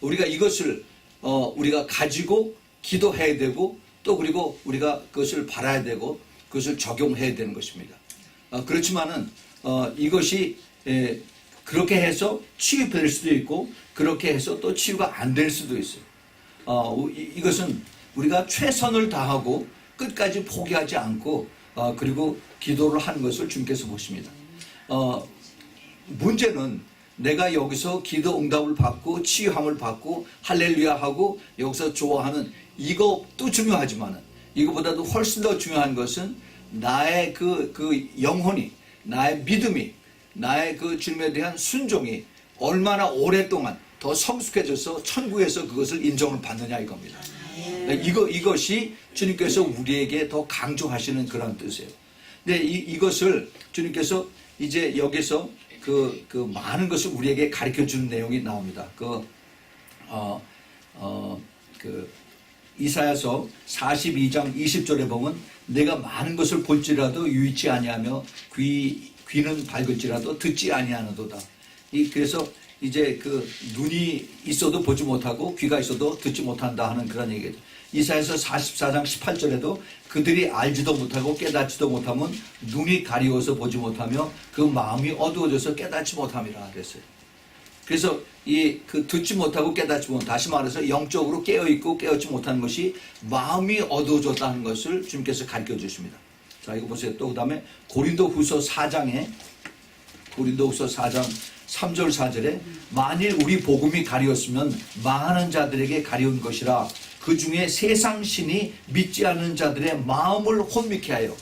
우리가 이것을 우리가 가지고 기도해야 되고, 또 그리고 우리가 그것을 바라야 되고 그것을 적용해야 되는 것입니다. 그렇지만은 이것이 그렇게 해서 치유될 수도 있고 그렇게 해서 또 치유가 안 될 수도 있어요. 이것은 우리가 최선을 다하고 끝까지 포기하지 않고 그리고 기도를 하는 것을 주님께서 보십니다. 문제는 내가 여기서 기도 응답을 받고 치유함을 받고 할렐루야 하고 여기서 좋아하는 이것도 중요하지만 이거보다도 훨씬 더 중요한 것은 나의 그 영혼이, 나의 믿음이, 나의 그 주님에 대한 순종이 얼마나 오랫동안 더 성숙해져서 천국에서 그것을 인정을 받느냐 이겁니다. 이것이 주님께서 우리에게 더 강조하시는 그런 뜻이에요. 근데 이것을 주님께서 이제 여기서 그 많은 것을 우리에게 가르쳐 주는 내용이 나옵니다. 이사야서 42장 20절에 보면 내가 많은 것을 볼지라도 유의치 아니하며 귀는 밝을지라도 듣지 아니하노도다. 그래서 이제 그 눈이 있어도 보지 못하고 귀가 있어도 듣지 못한다 하는 그런 얘기죠. 이사야서 44장 18절에도 그들이 알지도 못하고 깨닫지도 못하면 눈이 가리워서 보지 못하며 그 마음이 어두워져서 깨닫지 못함이라 그랬어요. 그래서 듣지 못하고 깨닫지 못, 다시 말해서 영적으로 깨어있고 깨어있지 못하는 것이 마음이 어두워졌다는 것을 주님께서 가르쳐 주십니다. 자, 이거 보세요. 또 그 다음에 고린도후서 4장 3절 4절에 만일 우리 복음이 가리웠으면 망하는 자들에게 가리운 것이라 그 중에 세상 신이 믿지 않는 자들의 마음을 혼미케 하여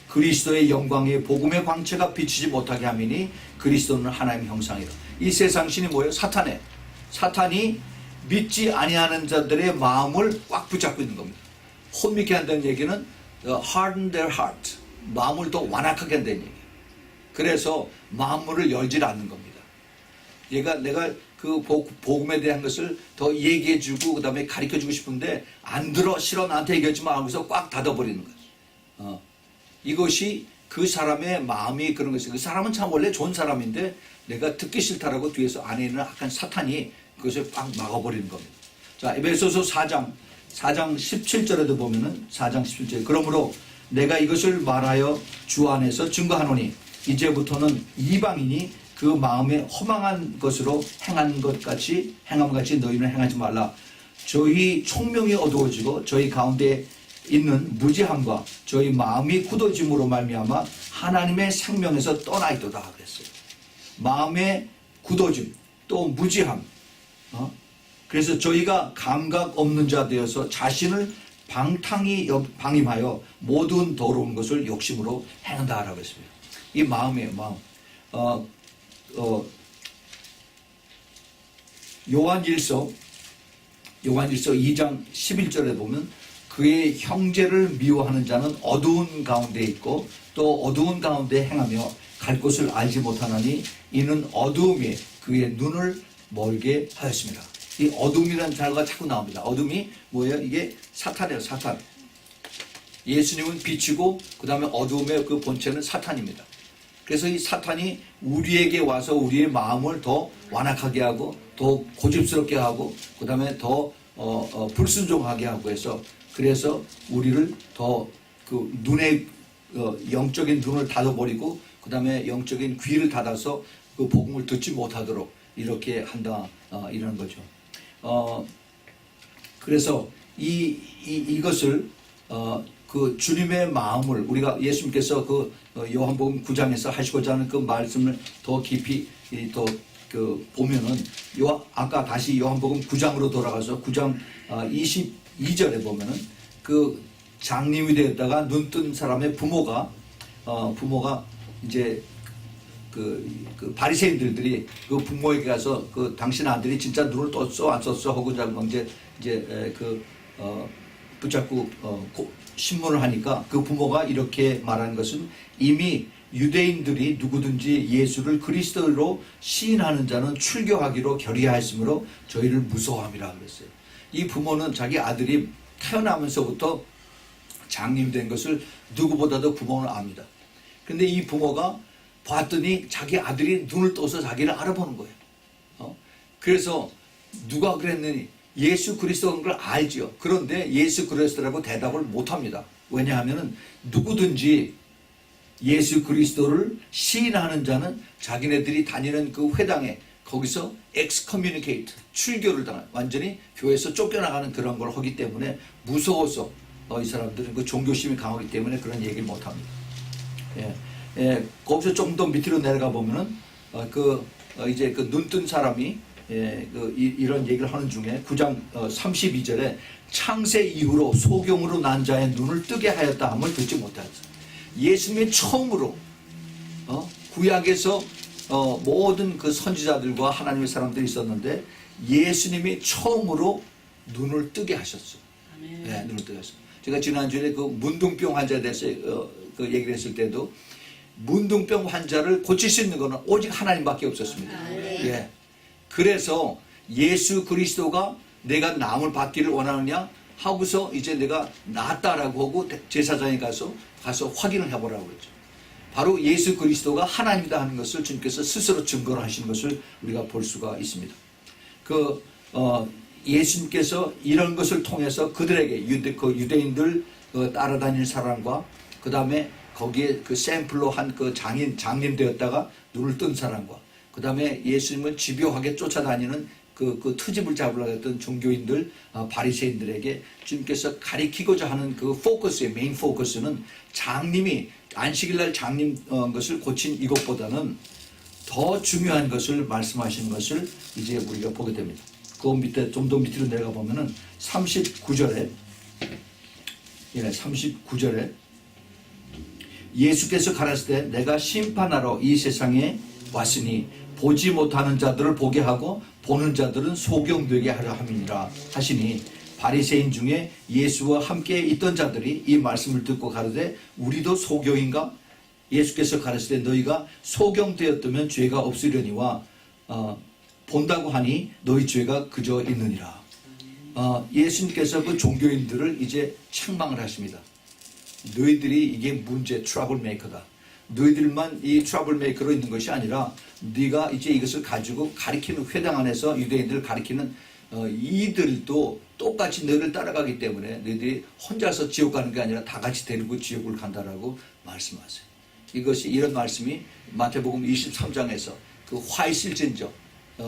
그리스도의 영광의 복음의 광채가 비치지 못하게 함이니 그리스도는 하나님의 형상이라. 이 세상 신이 뭐예요? 사탄이 믿지 아니하는 자들의 마음을 꽉 붙잡고 있는 겁니다. 혼미케 한다는 얘기는 harden their heart, 마음을 더 완악하게 한다는 얘기예요. 그래서 마음문을 열질 않는 겁니다. 내가 그 복음에 대한 것을 더 얘기해주고 그 다음에 가르쳐주고 싶은데 안 들어, 싫어, 나한테 얘기하지 마 하면서 꽉 닫아버리는 거죠. 이것이 그 사람의 마음이 그런 것이에요. 그 사람은 참 원래 좋은 사람인데 내가 듣기 싫다라고 뒤에서 안에 있는 악한 사탄이 그것을 꽉 막아버리는 겁니다. 자, 에베소서 4장 17절에도 보면은 4장 17절 그러므로 내가 이것을 말하여 주 안에서 증거하노니 이제부터는 이방인이 그 마음에 허망한 것으로 행함 같이 너희는 행하지 말라. 저희 총명이 어두워지고 저희 가운데 있는 무지함과 저희 마음이 굳어짐으로 말미암아 하나님의 생명에서 떠나 있도다 그랬어요. 마음의 굳어짐 또 무지함. 그래서 저희가 감각 없는 자 되어서 자신을 방탕이 방임하여 모든 더러운 것을 욕심으로 행한다라고 했습니다. 이 마음이에요, 마음. 요한일서 2장 11절에 보면 그의 형제를 미워하는 자는 어두운 가운데 있고 또 어두운 가운데 행하며 갈 곳을 알지 못하나니 이는 어두움이 그의 눈을 멀게 하였습니다. 이 어둠이라는 단어가 자꾸 나옵니다. 어둠이 뭐예요? 이게 사탄이에요, 사탄. 예수님은 빛이고 그 다음에 어두움의 그 본체는 사탄입니다. 그래서 이 사탄이 우리에게 와서 우리의 마음을 더 완악하게 하고 더 고집스럽게 하고 그 다음에 더 불순종하게 하고 해서 그래서 우리를 더 그 눈에 영적인 눈을 닫아버리고 그 다음에 영적인 귀를 닫아서 그 복음을 듣지 못하도록 이렇게 한다 이런 거죠. 그래서 이것을 그 주님의 마음을 우리가 예수님께서 그 요한복음 9장에서 하시고자 하는 그 말씀을 더 깊이 더 그 보면은 아까 다시 요한복음 9장으로 돌아가서 9장 22절에 보면은 그 장님이 되었다가 눈 뜬 사람의 부모가 이제 그 바리새인들이 그 부모에게 가서 그 당신 아들이 진짜 눈을 떴어 안 떴어 하고 이제 붙잡고 신문을 하니까 그 부모가 이렇게 말하는 것은 이미 유대인들이 누구든지 예수를 그리스도로 시인하는 자는 출교하기로 결의하였으므로 저희를 무서워함이라 그랬어요. 이 부모는 자기 아들이 태어나면서부터 장님이 된 것을 누구보다도 부모는 압니다. 근데 이 부모가 봤더니 자기 아들이 눈을 떠서 자기를 알아보는 거예요. 그래서 누가 그랬느니 예수 그리스도인 걸 알죠. 그런데 예수 그리스도라고 대답을 못합니다. 왜냐하면 누구든지 예수 그리스도를 시인하는 자는 자기네들이 다니는 그 회당에 거기서 excommunicate, 출교를 당한 완전히 교회에서 쫓겨나가는 그런 걸 하기 때문에 무서워서 이 사람들은 그 종교심이 강하기 때문에 그런 얘기를 못합니다. 거기서 조금 더 밑으로 내려가 보면은 이제 그 눈 뜬 사람이 이런 얘기를 하는 중에 9장 32절에 창세 이후로 소경으로 난 자의 눈을 뜨게 하였다 함을 듣지 못하였다. 예수님이 처음으로 구약에서 모든 그 선지자들과 하나님의 사람들이 있었는데 예수님이 처음으로 눈을 뜨게 하셨어. 네, 눈을 뜨게 하셨어. 제가 지난주에 그 문둥병 환자에 대해서 그 얘기를 했을 때도 문둥병 환자를 고칠 수 있는 것은 오직 하나님밖에 없었습니다. 예. 그래서 예수 그리스도가 내가 나음을 받기를 원하느냐 하고서 이제 내가 낫다라고 하고 제사장에 가서 확인을 해보라고 그랬죠. 바로 예수 그리스도가 하나님이다 하는 것을 주님께서 스스로 증거를 하신 것을 우리가 볼 수가 있습니다. 예수님께서 이런 것을 통해서 그들에게 유대인들 따라다니는 사람과 그 다음에 거기에 그 샘플로 한 그 장님 되었다가 눈을 뜬 사람과 그 다음에 예수님을 집요하게 쫓아다니는 그 트집을 잡으려고 했던 종교인들, 바리새인들에게 주님께서 가리키고자 하는 그 포커스의 메인 포커스는 장님이 안식일날 장님 것을 고친 이것보다는 더 중요한 것을 말씀하시는 것을 이제 우리가 보게 됩니다. 그 밑에 좀 더 밑으로 내려가 보면은 39절에 예수께서 가라사대 때 내가 심판하러 이 세상에 왔으니 보지 못하는 자들을 보게 하고 보는 자들은 소경되게 하려 함이니라 하시니 바리새인 중에 예수와 함께 있던 자들이 이 말씀을 듣고 가로되 우리도 소경인가? 예수께서 가라사대 너희가 소경되었다면 죄가 없으려니와 본다고 하니 너희 죄가 그저 있느니라. 예수님께서 그 종교인들을 이제 책망을 하십니다. 너희들이 이게 문제 트러블 메이커다. 너희들만 이 트러블 메이커로 있는 것이 아니라 네가 이제 이것을 가지고 가리키는 회당 안에서 유대인들을 가리키는 이들도 똑같이 너희를 따라가기 때문에 너희들이 혼자서 지옥 가는 게 아니라 다 같이 데리고 지옥을 간다라고 말씀하세요. 이런 말씀이 마태복음 23장에서 그 화이실진저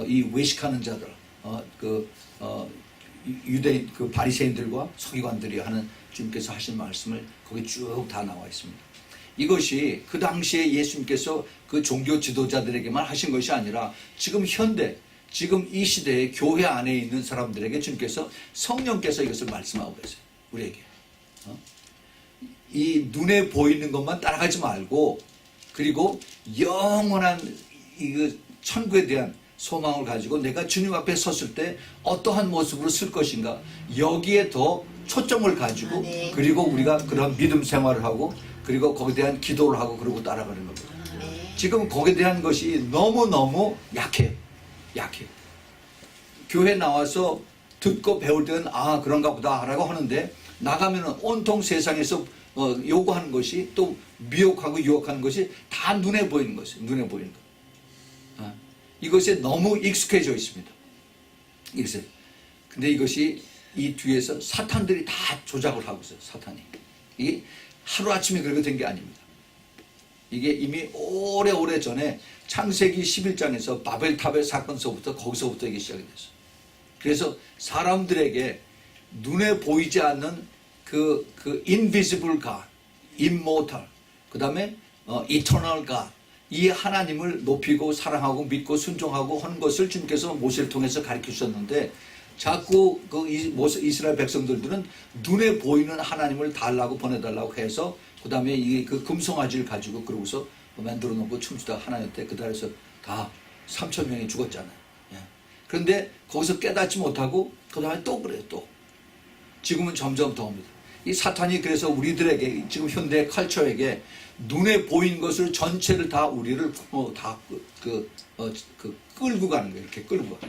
이 외식하는 자들 유대인 그 바리새인들과 서기관들이 하는 주님께서 하신 말씀을 거기 쭉 다 나와 있습니다. 이것이 그 당시에 예수님께서 그 종교 지도자들에게만 하신 것이 아니라 지금 현대, 지금 이 시대에 교회 안에 있는 사람들에게 주님께서 성령께서 이것을 말씀하고 계세요. 우리에게. 이 눈에 보이는 것만 따라가지 말고, 그리고 영원한 이 천국에 대한 소망을 가지고 내가 주님 앞에 섰을 때 어떠한 모습으로 쓸 것인가, 여기에 더 초점을 가지고, 그리고 우리가 그런 믿음 생활을 하고, 그리고 거기에 대한 기도를 하고, 그러고 따라가는 겁니다. 지금 거기에 대한 것이 너무너무 약해요. 교회 나와서 듣고 배울 때는 아 그런가 보다 라고 하는데, 나가면은 온통 세상에서 요구하는 것이, 또 미혹하고 유혹하는 것이 다 눈에 보이는 것이에요. 눈에 보이는 것. 이것에 너무 익숙해져 있습니다. 근데 이것이 이 뒤에서 사탄들이 다 조작을 하고 있어요. 사탄이. 이게 하루아침에 그렇게 된 게 아닙니다. 이게 이미 오래오래 전에 창세기 11장에서 바벨탑의 사건서부터, 거기서부터 이게 시작이 됐어요. 그래서 사람들에게 눈에 보이지 않는 그 invisible God, immortal, 그 다음에 eternal God, 이 하나님을 높이고 사랑하고 믿고 순종하고 하는 것을 주님께서 모세를 통해서 가르쳐 주셨는데, 자꾸 그 이스라엘 백성들은 눈에 보이는 하나님을 달라고 보내달라고 해서, 그 다음에 그 금송아지를 가지고 그러고서 만들어 놓고 춤추다 하나님한테 그 달에서 다 3천 명이 죽었잖아요. 그런데 거기서 깨닫지 못하고 그 다음에 또 그래요. 또 지금은 점점 더 옵니다. 이 사탄이 그래서 우리들에게, 지금 현대 컬처에게 눈에 보인 것을 전체를 다 우리를 다 끌고 가는 거예요. 이렇게 끌고 가.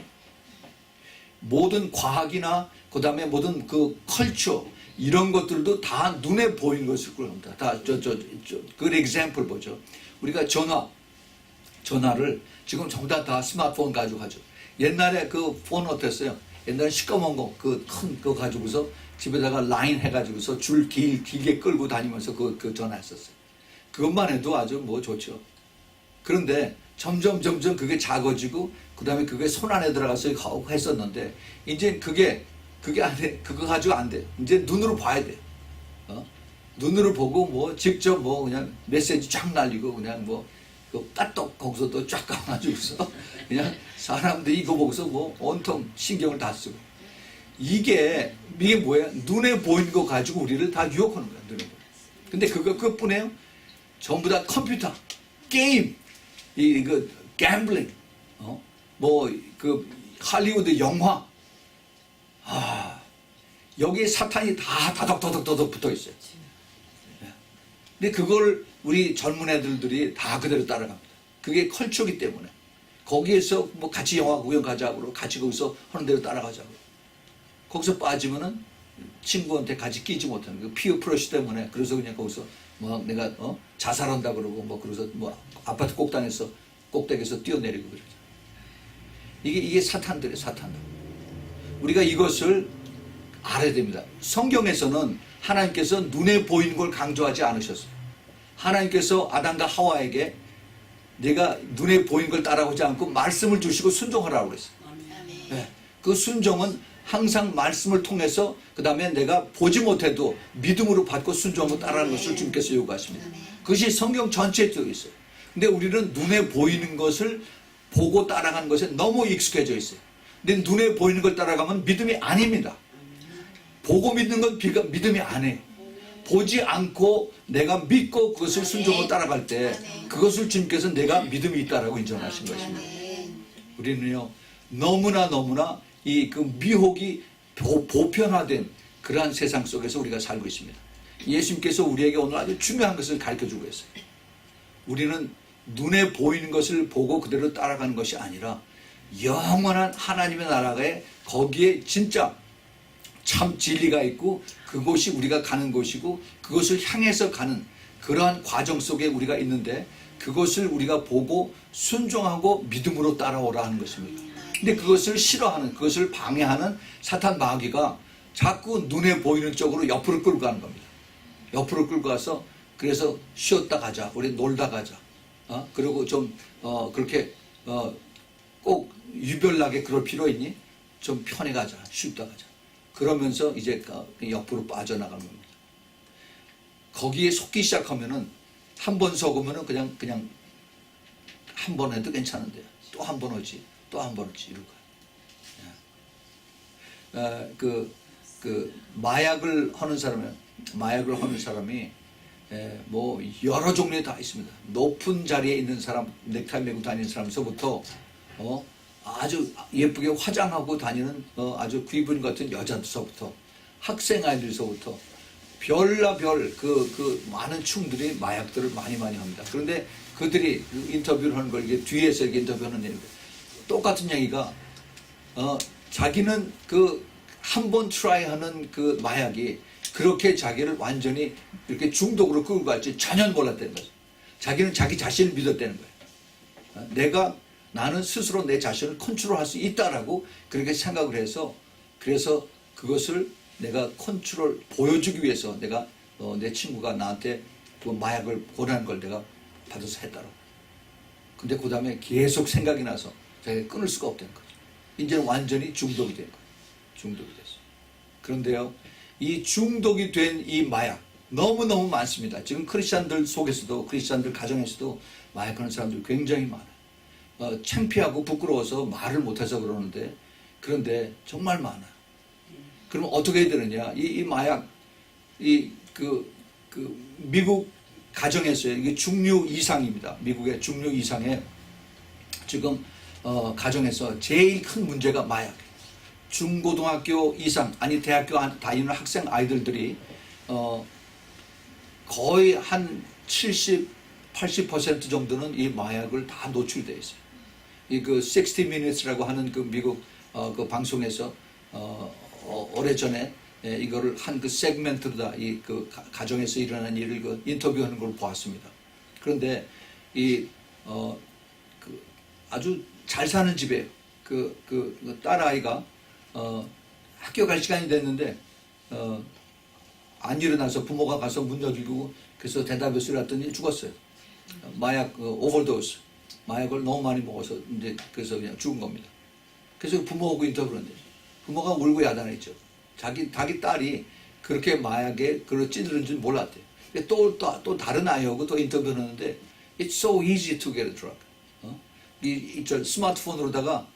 모든 과학이나 그 다음에 모든 그 컬처, 이런 것들도 다 눈에 보이는 것을 끌고 갑니다. 다 그 example 보죠. 우리가 전화를 지금 전부 다 스마트폰 가지고 하죠. 옛날에 그 폰 어땠어요? 옛날에 시꺼먼 거, 그 큰 거 가지고서 집에다가 라인 해가지고서 줄 길게 끌고 다니면서 그 전화했었어요. 그것만 해도 아주 뭐 좋죠. 그런데 점점 그게 작아지고, 그 다음에 그게 손 안에 들어가서 하고 했었는데, 이제 그게 안 돼. 그거 가지고 안 돼. 이제 눈으로 봐야 돼. 눈으로 보고 뭐 직접 뭐 그냥 메시지 쫙 날리고, 그냥 뭐 그 까똑 거기서 또 쫙 가가지고서 그냥 사람들이 이거 보고서 뭐 온통 신경을 다 쓰고. 이게 뭐야? 눈에 보이는 거 가지고 우리를 다 유혹하는 거야. 눈에 보이는. 근데 그것뿐이에요? 전부 다 컴퓨터, 게임, 이거 갬블링, 뭐 그 할리우드 영화, 여기에 사탄이 다 다덕 붙어 있어요. 근데 그걸 우리 젊은 애들이 다 그대로 따라갑니다. 그게 컬처기 때문에. 거기에서 뭐 같이 영화 구경 가자고, 같이 거기서 하는 대로 따라가자고. 거기서 빠지면은 친구한테 같이 끼지 못하는 그 피어 프레시 때문에, 그래서 그냥 거기서 뭐 내가 자살한다 그러고, 뭐 그래서 뭐 아파트 꼭대기에서 뛰어내리고 그러죠. 이게 사탄들이에요. 사탄들. 우리가 이것을 알아야 됩니다. 성경에서는 하나님께서 눈에 보이는 걸 강조하지 않으셨어요. 하나님께서 아담과 하와에게 내가 눈에 보이는 걸 따라오지 않고 말씀을 주시고 순종하라고 그랬어요. 네. 그 순종은 항상 말씀을 통해서, 그 다음에 내가 보지 못해도 믿음으로 받고 순종하고 따라하는 것을 주님께서 요구하십니다. 그것이 성경 전체에 들어 있어요. 근데 우리는 눈에 보이는 것을 보고 따라가는 것에 너무 익숙해져 있어요. 근데 눈에 보이는 걸 따라가면 믿음이 아닙니다. 보고 믿는 건 믿음이 아니에요. 보지 않고 내가 믿고 그것을 순종으로 따라갈 때, 그것을 주님께서 내가 믿음이 있다라고 인정하신 것입니다. 우리는요, 너무나 이 그 미혹이 보편화된 그러한 세상 속에서 우리가 살고 있습니다. 예수님께서 우리에게 오늘 아주 중요한 것을 가르쳐주고 있어요. 우리는 눈에 보이는 것을 보고 그대로 따라가는 것이 아니라, 영원한 하나님의 나라에, 거기에 진짜 참 진리가 있고, 그곳이 우리가 가는 곳이고, 그것을 향해서 가는 그러한 과정 속에 우리가 있는데, 그것을 우리가 보고 순종하고 믿음으로 따라오라 하는 것입니다. 근데 그것을 싫어하는, 그것을 방해하는 사탄 마귀가 자꾸 눈에 보이는 쪽으로 옆으로 끌고 가는 겁니다. 옆으로 끌고 가서, 그래서 쉬었다 가자, 우리 놀다 가자, 그리고 좀 그렇게 꼭 유별나게 그럴 필요 있니? 좀 편히 가자, 쉬었다 가자. 그러면서 이제 옆으로 빠져나가는 겁니다. 거기에 속기 시작하면은, 한 번 속으면은 그냥 한 번 해도 괜찮은데, 또 한 번 오지, 또 한 번 오지, 이럴 거야. 그 그 마약을 하는 사람이 뭐 여러 종류에 다 있습니다. 높은 자리에 있는 사람, 넥타이 메고 다니는 사람서부터 아주 예쁘게 화장하고 다니는 아주 귀분 같은 여자들서부터 학생 아이들서부터 별나별 그 많은 충들이 마약들을 많이 합니다. 그런데 그들이 그 인터뷰를 하는 걸 이게 뒤에서 이렇게 인터뷰하는 얘기 똑같은 얘기가 자기는 그 한 번 트라이하는 그 마약이 그렇게 자기를 완전히 이렇게 중독으로 끌고 갈지 전혀 몰랐다는 거죠. 자기는 자기 자신을 믿었다는 거예요. 나는 스스로 내 자신을 컨트롤할 수 있다라고 그렇게 생각을 해서 그래서 그것을 내가 컨트롤 보여주기 위해서 내가 내 친구가 나한테 그 마약을 권하는 걸 내가 받아서 했다라고. 근데 그 다음에 계속 생각이 나서 자기가 끊을 수가 없다는 거죠. 이제는 완전히 중독이 된 거예요. 중독이 됐어요. 그런데요, 이 중독이 된 이 마약 너무너무 많습니다. 지금 크리스찬들 속에서도, 크리스찬들 가정에서도 마약하는 사람들이 굉장히 많아요. 창피하고 부끄러워서 말을 못해서 그러는데, 그런데 정말 많아요. 그럼 어떻게 해야 되느냐? 이 마약, 미국 가정에서요, 이게 중류 이상입니다. 미국의 중류 이상에 지금 가정에서 제일 큰 문제가 마약. 중고등학교 이상, 아니 대학교 다니는 학생 아이들들이 거의 한 70, 80% 정도는 이 마약을 다 노출되어 있어요. 이 그 60 Minutes라고 하는 그 미국 그 방송에서 오래전에 이거를 한 그 세그멘트로다 이 그 가정에서 일어나는 일을 그 인터뷰하는 걸 보았습니다. 그런데 이 그 아주 잘 사는 집에 그 딸아이가 학교 갈 시간이 됐는데 안 일어나서 부모가 가서 문 열고 그래서 대답을 했더니 죽었어요. 마약 오버도스, 마약을 너무 많이 먹어서 이제 그래서 그냥 죽은 겁니다. 그래서 부모하고 인터뷰를 했는데 부모가 울고 야단했죠. 자기 딸이 그렇게 마약에 그걸 찌르는 줄 몰랐대. 또 다른 아이하고 또 인터뷰를 했는데 It's so easy to get a drug. 이 스마트폰으로다가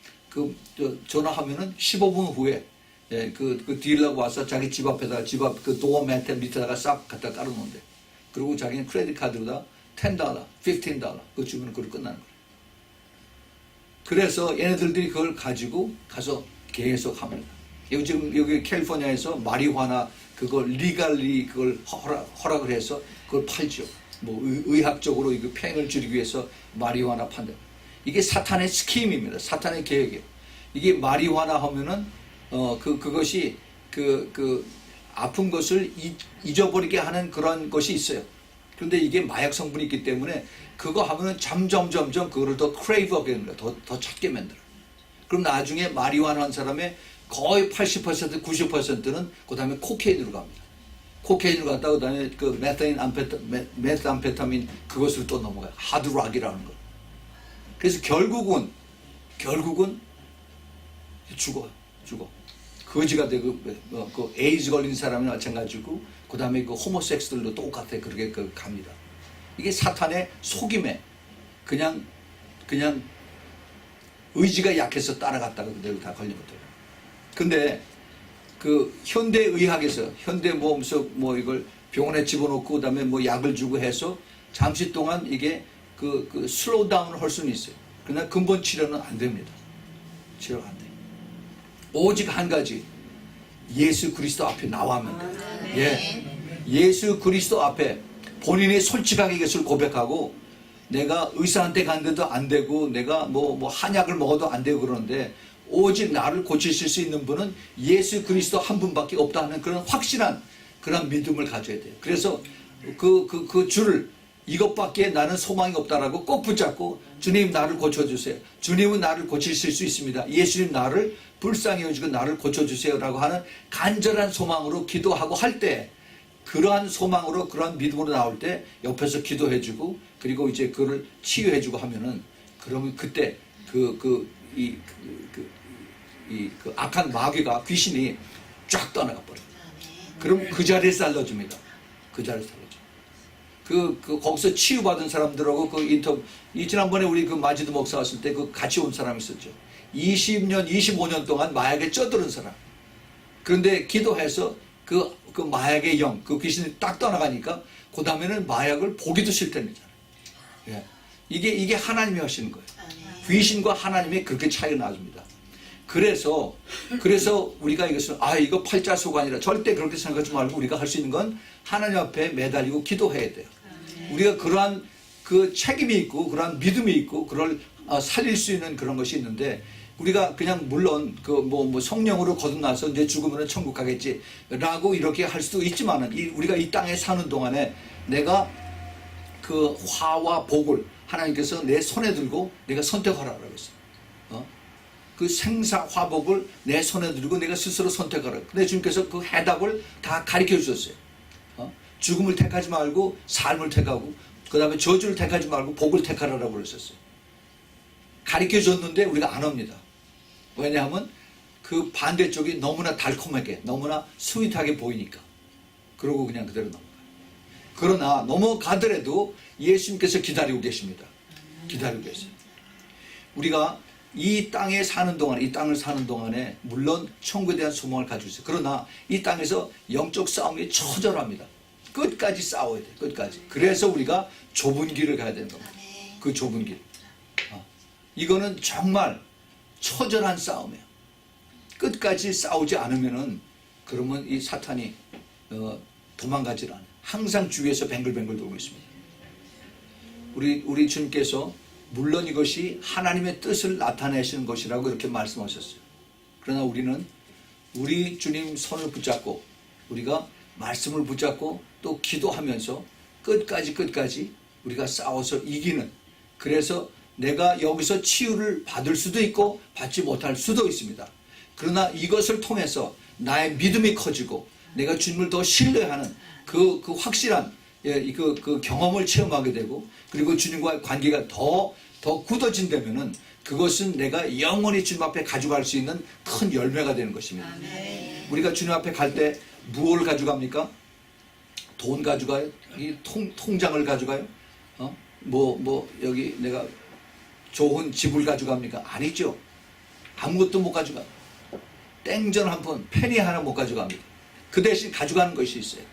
전화하면은 15분 후에 그 딜러가 와서 자기 집 앞에다가 집 앞 그 도어 매트 밑에다가 싹 갖다 깔아놓는데 그리고 자기는 크레딧 카드로다 $10, $15 그거 주면 그걸 끝나는 거예요. 그래서 얘네들이 그걸 가지고 가서 계속 합니다. 지금 여기 캘리포니아에서 마리화나 그걸 리갈리 그걸 허락을 해서 그걸 팔죠. 뭐 의학적으로 이거 팽을 줄이기 위해서 마리화나 판다. 이게 사탄의 스킴입니다. 사탄의 계획이에요. 이게 마리화나 하면은 그것이 아픈 것을 잊어버리게 하는 그런 것이 있어요. 그런데 이게 마약 성분이 있기 때문에 그거 하면은 점점 그거를 더 크레이브하게 됩니다. 더 찾게 만들어요. 그럼 나중에 마리화나 한 사람의 거의 80%, 90%는 그 다음에 코케인으로 갑니다. 코케인으로 갔다가 그 다음에 그 메스암페타민 그것으로 또 넘어가요. 하드락이라는 거. 그래서 결국은 죽어. 거지가 되고 그 에이즈 걸린 사람이 마찬가지고 그 다음에 그 호모섹스들도 똑같아 그렇게 갑니다. 이게 사탄의 속임에 그냥 의지가 약해서 따라갔다가 그대로 다 걸리거든요. 근데 그 현대 의학에서 현대 뭐 이걸 병원에 집어넣고 그다음에 뭐 약을 주고 해서 잠시 동안 이게 그 슬로우 다운을 할 수는 있어요. 그러나 근본 치료는 안 됩니다. 치료가 안 돼요. 오직 한 가지 예수 그리스도 앞에 나와면 돼요. 예수 그리스도 앞에 본인이 솔직하게 이것을 고백하고 내가 의사한테 갔는데도 안 되고 내가 뭐 한약을 먹어도 안 되고 그러는데 오직 나를 고치실 수 있는 분은 예수 그리스도 한 분밖에 없다 하는 그런 확실한 그런 믿음을 가져야 돼요. 그래서 그 줄을 이것밖에 나는 소망이 없다라고 꼭 붙잡고 주님 나를 고쳐주세요. 주님은 나를 고치실 수 있습니다. 예수님 나를 불쌍히 여기시고 나를 고쳐주세요라고 하는 간절한 소망으로 기도하고 할 때 그러한 소망으로 그러한 믿음으로 나올 때 옆에서 기도해주고 그리고 이제 그를 치유해주고 하면은 그러면 그때 그 악한 마귀가 귀신이 쫙 떠나가 버려요. 그럼 그 자리에 살려줍니다. 그 자리에 살려줘. 거기서 치유받은 사람들하고 지난번에 우리 그 마지도 목사 왔을 때 같이 온 사람이 있었죠. 20년, 25년 동안 마약에 쪄들은 사람. 그런데 기도해서 그 마약의 영, 그 귀신이 딱 떠나가니까 그 다음에는 마약을 보기도 싫다는 거잖아요. 예. 이게 하나님이 하시는 거예요. 귀신과 하나님의 그렇게 차이가 나줍니다. 그래서 우리가 이것을 이거 팔자소관이라 절대 그렇게 생각하지 말고 우리가 할 수 있는 건 하나님 앞에 매달리고 기도해야 돼요. 우리가 그러한 그 책임이 있고 그러한 믿음이 있고 그걸 살릴 수 있는 그런 것이 있는데 우리가 그냥 물론 뭐 성령으로 거듭나서 이제 죽으면 천국 가겠지라고 이렇게 할 수도 있지만은 우리가 이 땅에 사는 동안에 내가 그 화와 복을 하나님께서 내 손에 들고 내가 선택하라고 했어요. 그 생사 화복을 내 손에 들고 내가 스스로 선택하라. 근데 주님께서 그 해답을 다 가르쳐 주셨어요. 죽음을 택하지 말고 삶을 택하고 그 다음에 저주를 택하지 말고 복을 택하라고 그러셨어요. 가르쳐 줬는데 우리가 안 합니다. 왜냐하면 그 반대쪽이 너무나 달콤하게 너무나 스윗하게 보이니까 그러고 그냥 그대로 넘어가요. 그러나 넘어가더라도 예수님께서 기다리고 계십니다. 기다리고 계세요. 우리가 이 땅에 사는 동안, 이 땅을 사는 동안에 물론 천국에 대한 소망을 가지고 있어요. 그러나 이 땅에서 영적 싸움이 처절합니다. 끝까지 싸워야 돼요. 끝까지. 그래서 우리가 좁은 길을 가야 되는 겁니다. 그 좁은 길. 이거는 정말 처절한 싸움이에요. 끝까지 싸우지 않으면은 그러면 이 사탄이 도망가질 않아요. 항상 주위에서 뱅글뱅글 돌고 있습니다. 우리 주님께서 물론 이것이 하나님의 뜻을 나타내시는 것이라고 이렇게 말씀하셨어요. 그러나 우리는 우리 주님 손을 붙잡고 우리가 말씀을 붙잡고 또 기도하면서 끝까지 우리가 싸워서 이기는, 그래서 내가 여기서 치유를 받을 수도 있고 받지 못할 수도 있습니다. 그러나 이것을 통해서 나의 믿음이 커지고 내가 주님을 더 신뢰하는 그 확실한 그 경험을 체험하게 되고 그리고 주님과의 관계가 더 굳어진다면은 그것은 내가 영원히 주님 앞에 가져갈 수 있는 큰 열매가 되는 것입니다. 우리가 주님 앞에 갈 때 무엇을 가져갑니까? 돈 가져가요? 이 통장을 가져가요? 여기 내가 좋은 집을 가져갑니까? 아니죠. 아무것도 못 가져가. 땡전 한 번, 페니 하나 못 가져갑니다. 그 대신 가져가는 것이 있어요.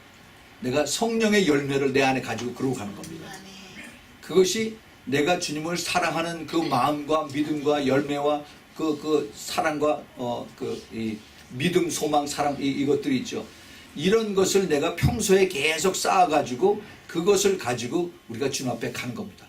내가 성령의 열매를 내 안에 가지고 그러고 가는 겁니다. 그것이 내가 주님을 사랑하는 그 마음과 믿음과 열매와 그 사랑과 이 믿음, 소망, 사랑 이것들이 있죠. 이런 것을 내가 평소에 계속 쌓아가지고 그것을 가지고 우리가 주님 앞에 가는 겁니다.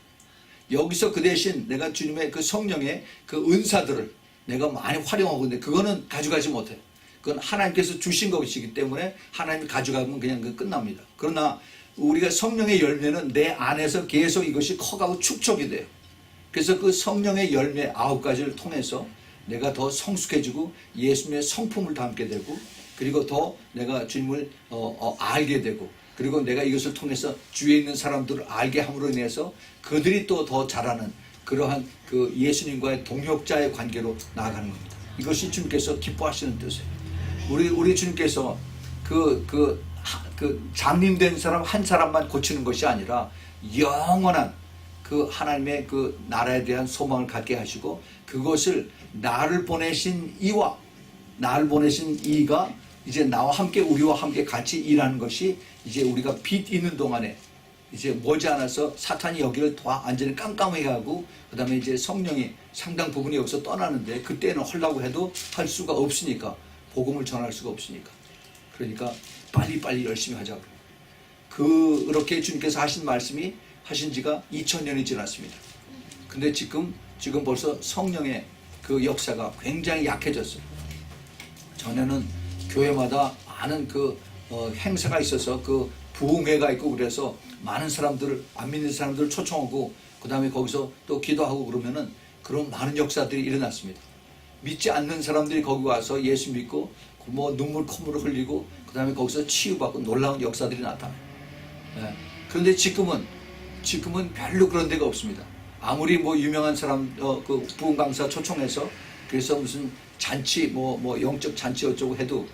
여기서 그 대신 내가 주님의 그 성령의 그 은사들을 내가 많이 활용하고 있는데 그거는 가져가지 못해요. 그건 하나님께서 주신 것이기 때문에 하나님이 가져가면 그냥 끝납니다. 그러나 우리가 성령의 열매는 내 안에서 계속 이것이 커가고 축적이 돼요. 그래서 그 성령의 열매 9가지를 통해서 내가 더 성숙해지고 예수님의 성품을 담게 되고 그리고 더 내가 주님을 알게 되고 그리고 내가 이것을 통해서 주위에 있는 사람들을 알게 함으로 인해서 그들이 또 더 자라는 그러한 그 예수님과의 동역자의 관계로 나아가는 겁니다. 이것이 주님께서 기뻐하시는 뜻이에요. 우리 주님께서 그 장님된 사람 한 사람만 고치는 것이 아니라 영원한 그 하나님의 그 나라에 대한 소망을 갖게 하시고 그것을 나를 보내신 이가 이제 나와 함께 우리와 함께 같이 일하는 것이 이제 우리가 빛 있는 동안에 이제 머지않아서 사탄이 여기를 다 완전히 깜깜하게 하고 그 다음에 이제 성령이 상당 부분이 여기서 떠나는데 그때는 하려고 해도 할 수가 없으니까 복음을 전할 수가 없으니까 그러니까 빨리 열심히 하자고. 그렇게 주님께서 하신 말씀이 하신 지가 2000년이 지났습니다. 근데 지금 벌써 성령의 그 역사가 굉장히 약해졌어요. 전에는 교회마다 많은 행사가 있어서 그 부흥회가 있고 그래서 많은 사람들을 안 믿는 사람들을 초청하고 그 다음에 거기서 또 기도하고 그러면은 그런 많은 역사들이 일어났습니다. 믿지 않는 사람들이 거기 와서 예수 믿고 눈물 콧물을 흘리고 그 다음에 거기서 치유받고 놀라운 역사들이 나타나요. 그런데 지금은 별로 그런 데가 없습니다. 아무리 유명한 사람 그 부흥 강사 초청해서 그래서 무슨 잔치 영적 잔치 어쩌고 해도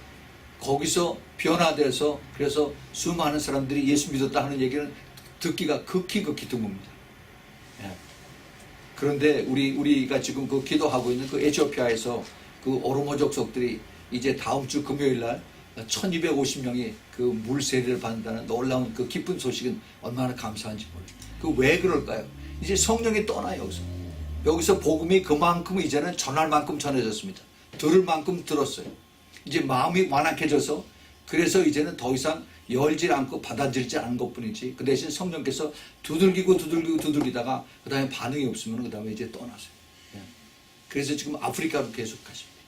거기서 변화돼서 그래서 수많은 사람들이 예수 믿었다 하는 얘기를 듣기가 극히 드뭅니다. 그런데 우리가 지금 기도하고 있는 그 에티오피아에서 그 오로모 족속들이 이제 다음 주 금요일 날 1250명이 그 물세례를 받는다는 놀라운 그 기쁜 소식은 얼마나 감사한지 몰라요. 그 왜 그럴까요? 이제 성령이 떠나요. 여기서 복음이 그만큼 이제는 전할 만큼 전해졌습니다. 들을 만큼 들었어요. 이제 마음이 완악해져서 그래서 이제는 더 이상 열지 않고 받아들이지 않은 것뿐이지 그 대신 성령께서 두들기다가 그 다음에 반응이 없으면 그 다음에 이제 떠나세요. 그래서 지금 아프리카로 계속 가십니다.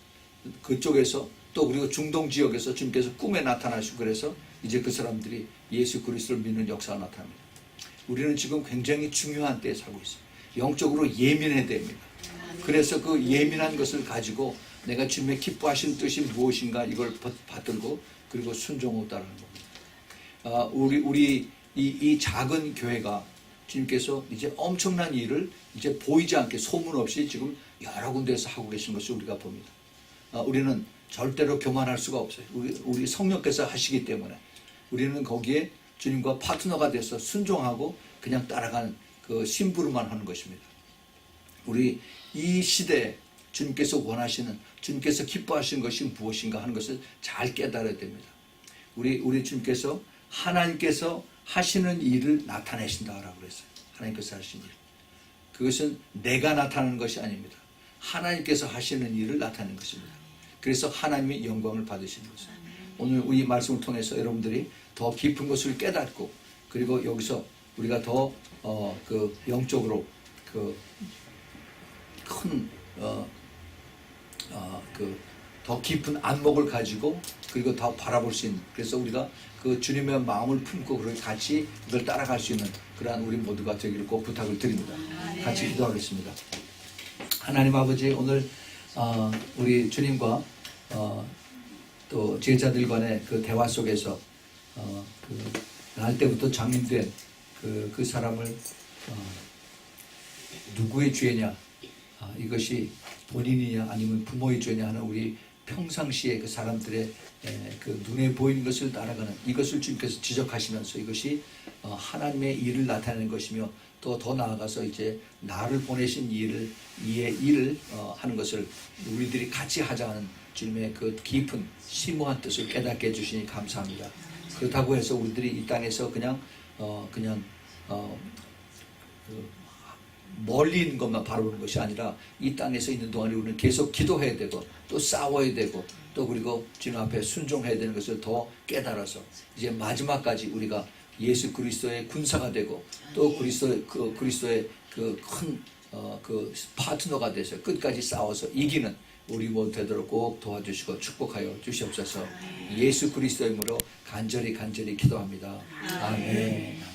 그쪽에서 또 그리고 중동 지역에서 주님께서 꿈에 나타나시고 그래서 이제 그 사람들이 예수 그리스도를 믿는 역사가 나타납니다. 우리는 지금 굉장히 중요한 때에 살고 있어요. 영적으로 예민해야 됩니다. 그래서 그 예민한 것을 가지고 내가 주님의 기뻐하시는 뜻이 무엇인가 이걸 받들고 그리고 순종하다는 겁니다. 우리 이 작은 교회가 주님께서 이제 엄청난 일을 이제 보이지 않게 소문 없이 지금 여러 군데에서 하고 계신 것을 우리가 봅니다. 우리는 절대로 교만할 수가 없어요. 우리 성령께서 하시기 때문에 우리는 거기에 주님과 파트너가 돼서 순종하고 그냥 따라가는 그 심부름만 하는 것입니다. 우리 이 시대에 주님께서 원하시는 주님께서 기뻐하시는 것이 무엇인가 하는 것을 잘 깨달아야 됩니다. 우리 주님께서 하나님께서 하시는 일을 나타내신다라고 그랬어요. 하나님께서 하시는 일. 그것은 내가 나타내는 것이 아닙니다. 하나님께서 하시는 일을 나타내는 것입니다. 그래서 하나님의 영광을 받으시는 것입니다. 오늘 이 말씀을 통해서 여러분들이 더 깊은 것을 깨닫고 그리고 여기서 우리가 더 그 영적으로 그 큰 더 깊은 안목을 가지고 그리고 더 바라볼 수 있는 그래서 우리가 그 주님의 마음을 품고 그렇게 같이 이걸 따라갈 수 있는 그러한 우리 모두가 되기를 꼭 부탁을 드립니다. 같이 기도하겠습니다. 하나님 아버지 오늘 우리 주님과 또 제자들 간의 그 대화 속에서 날 때부터 장님된 그 사람을 누구의 죄냐 이것이 본인이냐 아니면 부모의 죄냐 하는 우리 평상시에 그 사람들의 그 눈에 보이는 것을 따라가는 이것을 주님께서 지적하시면서 이것이 하나님의 일을 나타내는 것이며 또 더 나아가서 이제 나를 보내신 이의 일을 하는 것을 우리들이 같이 하자는 주님의 그 깊은 심오한 뜻을 깨닫게 해주시니 감사합니다. 그렇다고 해서 우리들이 이 땅에서 그냥 멀리 있는 것만 바라보는 것이 아니라 이 땅에서 있는 동안에 우리는 계속 기도해야 되고 또 싸워야 되고 또 그리고 주님 앞에 순종해야 되는 것을 더 깨달아서 이제 마지막까지 우리가 예수 그리스도의 군사가 되고 또 그리스도의 그 큰 그 파트너가 돼서 끝까지 싸워서 이기는 우리 모두 되도록 꼭 도와주시고 축복하여 주시옵소서. 예수 그리스도의 이름으로 간절히 기도합니다. 아멘.